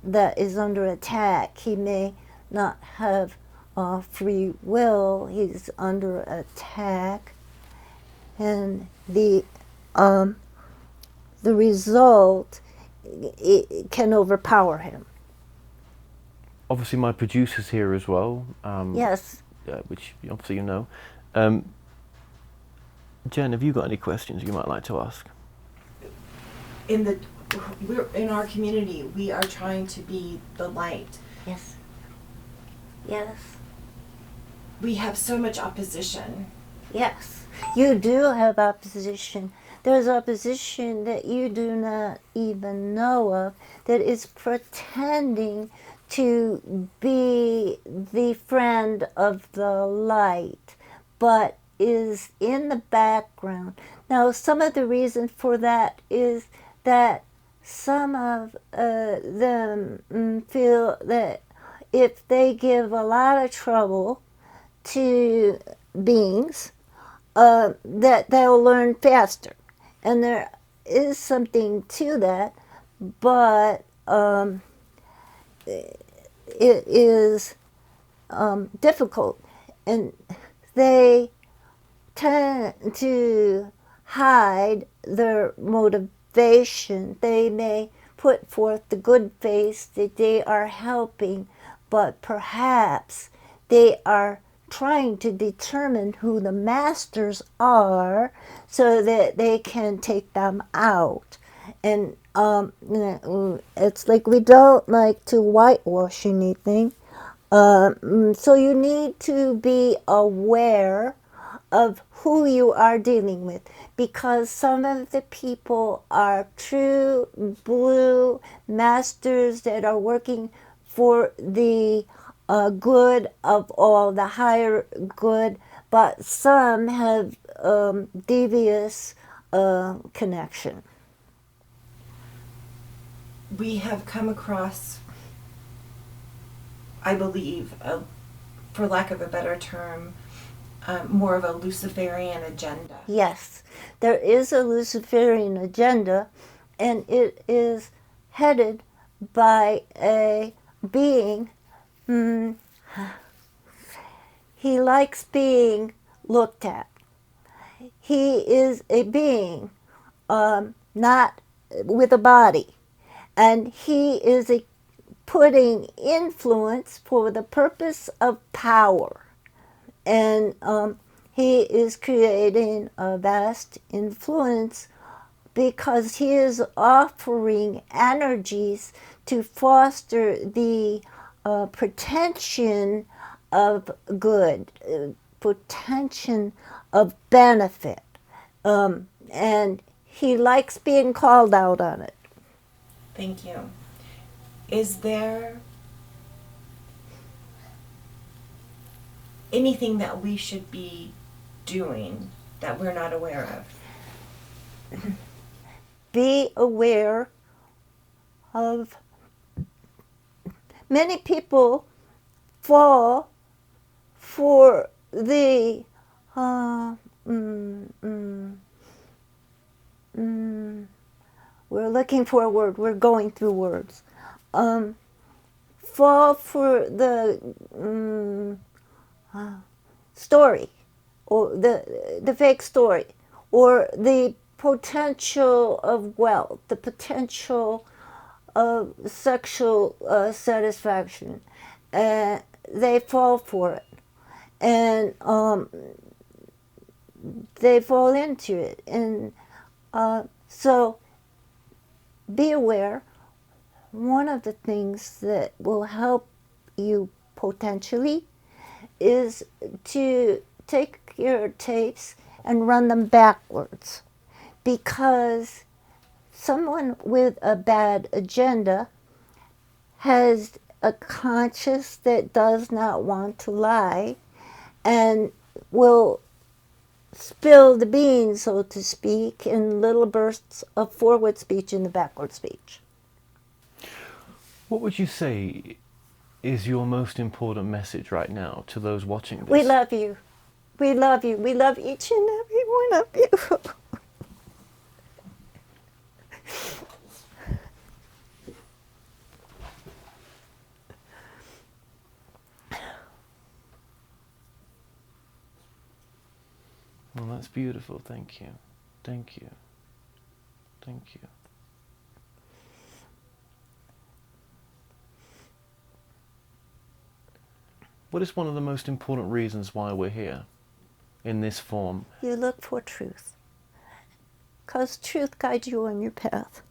that is under attack, he may not have free will. He's under attack, and the result, it can overpower him.
Obviously, my producer's here as well.
Yes.
Which obviously you know. Jen, have you got any questions you might like to ask?
We're in our community, we are trying to be the light.
Yes. Yes.
We have so much opposition.
Yes. You do have opposition. There's opposition that you do not even know of that is pretending to be the friend of the light, but is in the background. Now, some of the reason for that is that some of them feel that if they give a lot of trouble to beings, that they'll learn faster. And there is something to that, but it is difficult. And they tend to hide their motivation. They may put forth the good face that they are helping, but perhaps they are trying to determine who the masters are so that they can take them out. And it's like we don't like to whitewash anything. So you need to be aware of who you are dealing with, because some of the people are true blue masters that are working for the good of all, the higher good, but some have devious connection.
We have come across, I believe, for lack of a better term, more of a Luciferian agenda.
Yes, there is a Luciferian agenda, and it is headed by a being. He likes being looked at. He is a being, not with a body, and he is putting influence for the purpose of power. And he is creating a vast influence because he is offering energies to foster the pretension of good, pretension of benefit. And he likes being called out on it.
Thank you. Is there anything that we should be doing that we're not aware of?
Be aware of many people fall for the we're looking for a word. We're going through words. Fall for the story, or the fake story, or the potential of wealth, the potential of sexual satisfaction. They fall for it, and they fall into it. And so be aware. One of the things that will help you potentially is to take your tapes and run them backwards, because someone with a bad agenda has a conscience that does not want to lie and will spill the beans, so to speak, in little bursts of forward speech and the backward speech.
What would you say is your most important message right now to those watching this?
We love you. We love you. We love each and every one of you.
Well, that's beautiful. Thank you. Thank you. Thank you. What is one of the most important reasons why we're here in this form?
You look for truth, because truth guides you on your path.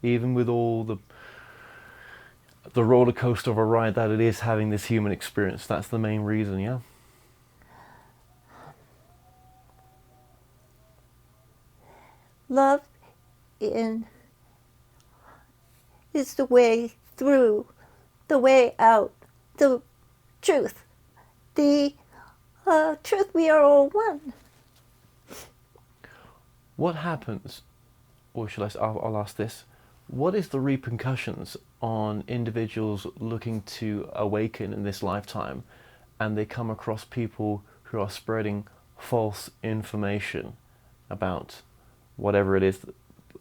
Even with all the roller coaster of a ride that it is having this human experience, that's the main reason, yeah?
Love is the way through, the way out, the truth. The truth, we are all one.
What happens, or I'll ask this, what is the repercussions on individuals looking to awaken in this lifetime, and they come across people who are spreading false information about whatever it is,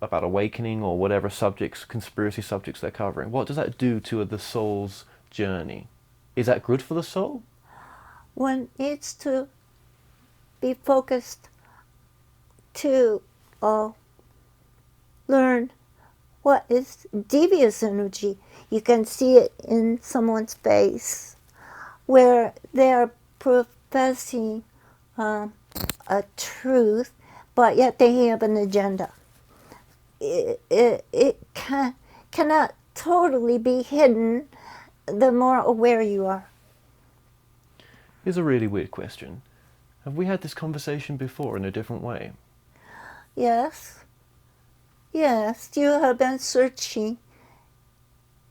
about awakening or whatever subjects, conspiracy subjects they're covering? What does that do to the soul's journey? Is that good for the soul?
One needs to be focused to learn what is devious energy. You can see it in someone's face where they are professing a truth, but yet they have an agenda. It cannot totally be hidden the more aware you are.
Here's a really weird question. Have we had this conversation before in a different way?
Yes. Yes, you have been searching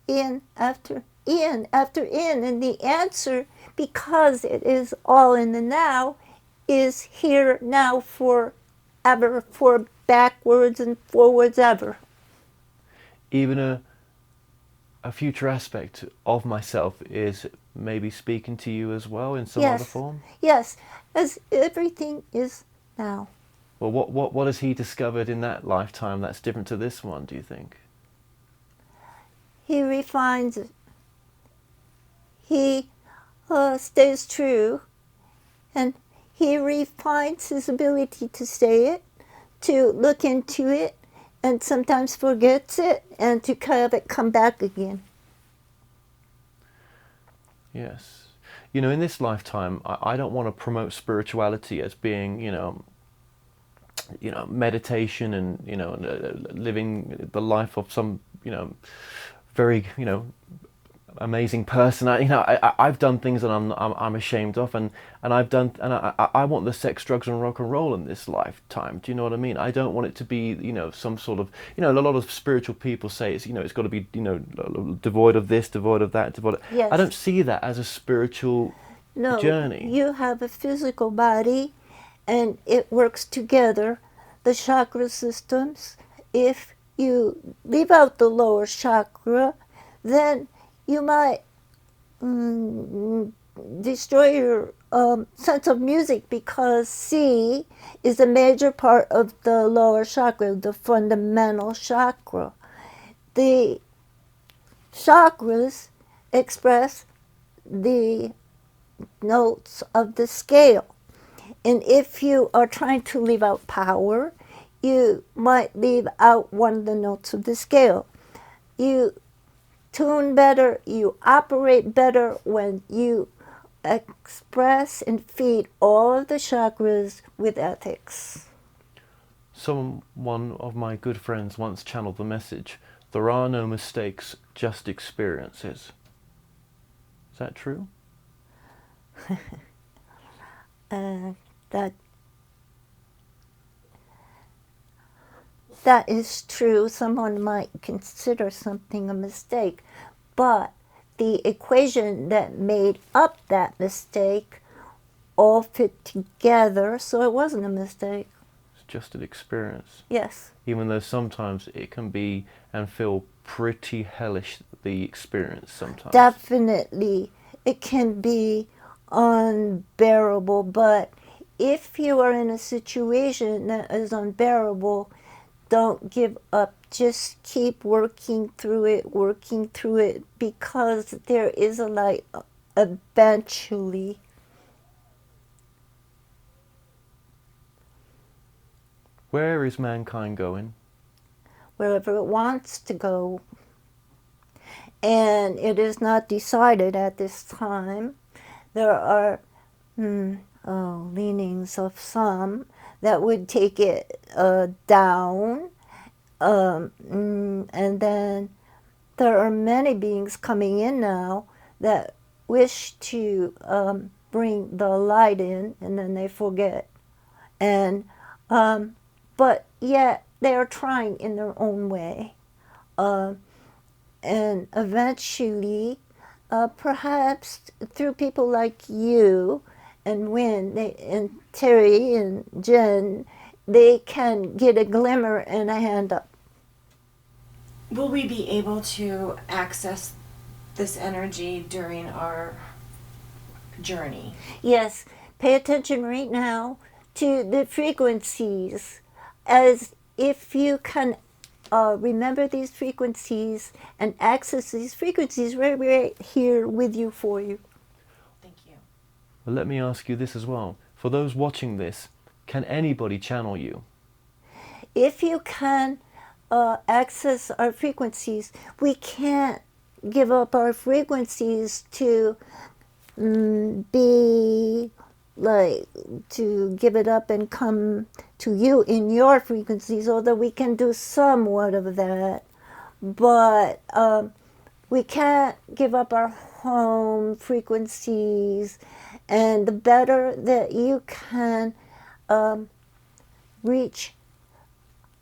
in after in, and the answer, because it is all in the now, is here now forever, for backwards and forwards ever.
Even a future aspect of myself is maybe speaking to you as well in some other form?
Yes, as everything is now.
Well, what has he discovered in that lifetime that's different to this one, do you think?
He refines it. He stays true, and he refines his ability to say it, to look into it, and sometimes forgets it, and to have it come back again.
Yes. You know, in this lifetime, I don't want to promote spirituality as being, meditation and, living the life of some, very, amazing person. I've done things that I'm ashamed of, and I want the sex, drugs, and rock and roll in this lifetime. Do you know what I mean? I don't want it to be, some sort of, a lot of spiritual people say it's, it's got to be, devoid of this, devoid of that, devoid of...
Yes.
I don't see that as a spiritual journey.
You have a physical body, and it works together. The chakra systems, if you leave out the lower chakra, then you might destroy your sense of music, because C is a major part of the lower chakra, the fundamental chakra. The chakras express the notes of the scale. And if you are trying to leave out power, you might leave out one of the notes of the scale. You tune better, you operate better when you express and feed all of the chakras with ethics.
One of my good friends once channeled the message, "There are no mistakes, just experiences." Is that true?
That is true. Someone might consider something a mistake, but the equation that made up that mistake all fit together, so it wasn't a mistake.
It's just an experience.
Yes.
Even though sometimes it can be and feel pretty hellish, the experience sometimes.
Definitely. It can be unbearable, but if you are in a situation that is unbearable, don't give up. Just keep working through it, because there is a light eventually.
Where is mankind going?
Wherever it wants to go. And it is not decided at this time. There are leanings of some that would take it down. And then there are many beings coming in now that wish to bring the light in, and then they forget. And but yet they are trying in their own way. And eventually, perhaps through people like you and Wynn and Terry and Jen, they can get a glimmer and a hand up.
Will we be able to access this energy during our journey?
Yes, pay attention right now to the frequencies, as if you can remember these frequencies and access these frequencies right here with you, for you.
Thank you.
Well, let me ask you this as well. For those watching this, can anybody channel you?
If you can access our frequencies, we can't give up our frequencies to be like, to give it up and come to you in your frequencies, although we can do somewhat of that. But we can't give up our home frequencies, and the better that you can reach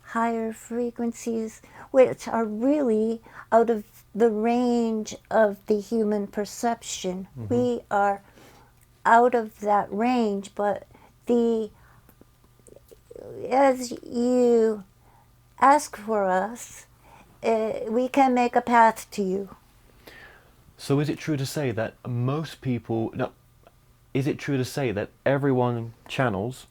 higher frequencies, which are really out of the range of the human perception. Mm-hmm. We are out of that range, but as you ask for us, we can make a path to you.
So is it true to say that most people, no, is it true to say that everyone channels?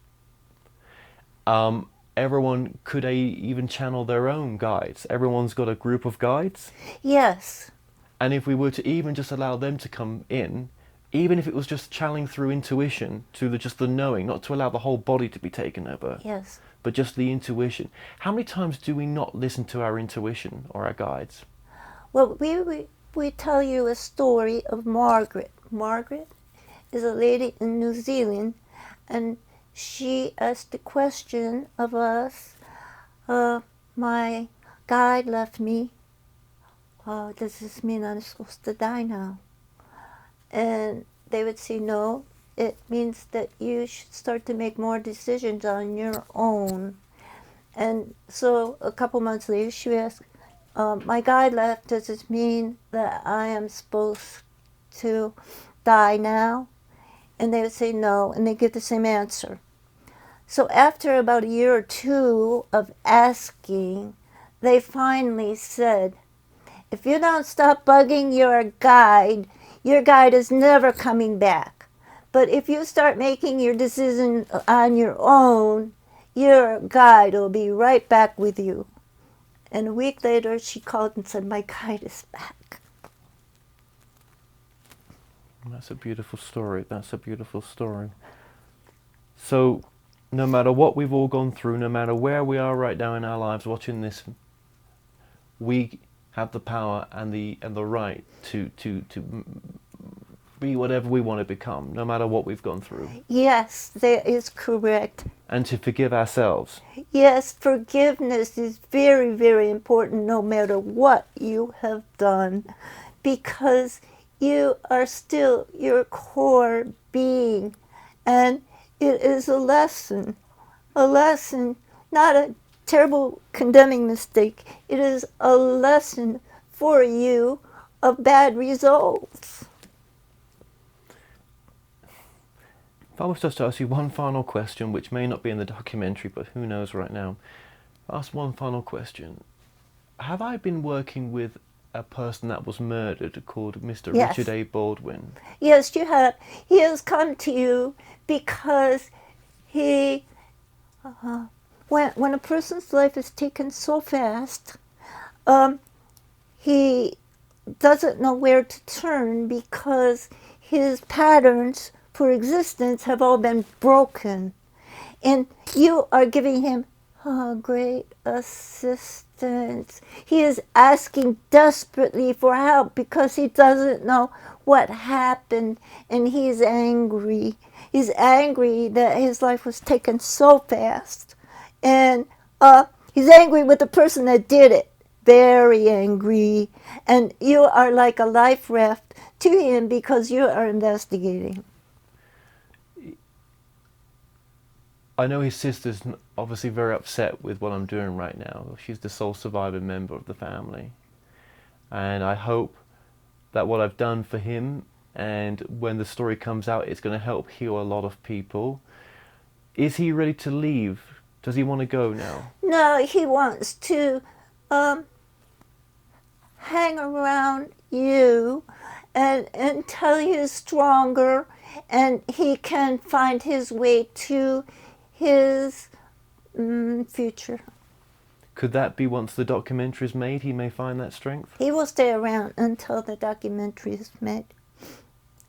Everyone could even channel their own guides? Everyone's got a group of guides?
Yes.
And if we were to even just allow them to come in, even if it was just channeling through intuition, to just the knowing, not to allow the whole body to be taken over,
yes,
but just the intuition. How many times do we not listen to our intuition or our guides?
Well, we tell you a story of Margaret. Margaret is a lady in New Zealand, and she asked the question of us, my guide left me. Does this mean I'm supposed to die now? And they would say, no, it means that you should start to make more decisions on your own. And so a couple months later, she asked, my guide left, does it mean that I am supposed to die now? And they would say no, and they get the same answer. So after about a year or two of asking, they finally said, if you don't stop bugging your guide is never coming back. But if you start making your decision on your own, your guide will be right back with you. And a week later, she called and said, my guide is back.
That's a beautiful story. That's a beautiful story. So, no matter what we've all gone through, no matter where we are right now in our lives watching this, we have the power and the right to be whatever we want to become, no matter what we've gone through.
Yes, that is correct.
And to forgive ourselves.
Yes, forgiveness is very, very important no matter what you have done, because you are still your core being, and it is a lesson, not a terrible condemning mistake. It is a lesson for you of bad results.
If I was just to ask you one final question, which may not be in the documentary, but who knows right now. Ask one final question. Have I been working with a person that was murdered called Mr.
Yes.
Richard A. Baldwin?
Yes, you have. He has come to you because he, when a person's life is taken so fast, he doesn't know where to turn because his patterns for existence have all been broken. And you are giving him great assistance. He is asking desperately for help because he doesn't know what happened, and he's angry. He's angry that his life was taken so fast. And he's angry with the person that did it. Very angry. And you are like a life raft to him because you are investigating.
I know his sister's obviously very upset with what I'm doing right now. She's the sole surviving member of the family. And I hope that what I've done for him, and when the story comes out, it's going to help heal a lot of people. Is he ready to leave? Does he want to go now?
No, he wants to hang around you until he's stronger and he can find his way to his future.
Could that be once the documentary is made, he may find that strength?
He will stay around until the documentary is made.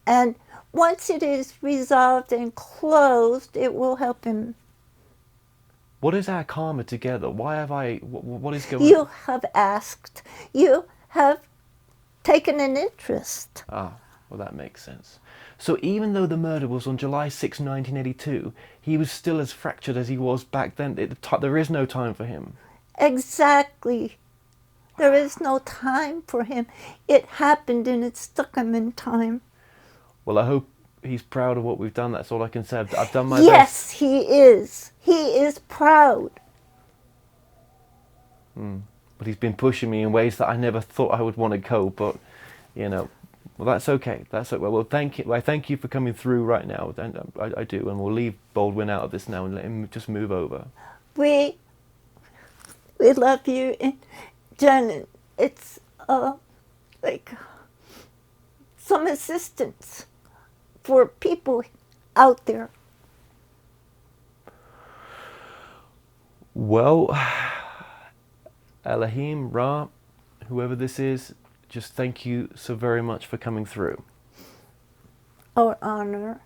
And once it is resolved and closed, it will help him.
What is our karma together? Why have what is going on?
You have asked. You have taken an interest.
Ah, well, that makes sense. So even though the murder was on July 6, 1982, he was still as fractured as he was back then. There is no time for him.
Exactly. There is no time for him. It happened and it stuck him in time.
Well, I hope he's proud of what we've done. That's all I can say. I've done my best.
Yes, he is. He is proud.
But he's been pushing me in ways that I never thought I would want to go. But, you know, well, that's okay. That's okay. Well, thank you. I thank you for coming through right now. And I do. And we'll leave Baldwin out of this now and let him just move over.
We love you. And Jen, it's like some assistance for people out there.
Well, Elohim, Ra, whoever this is, just thank you so very much for coming through.
Our honor.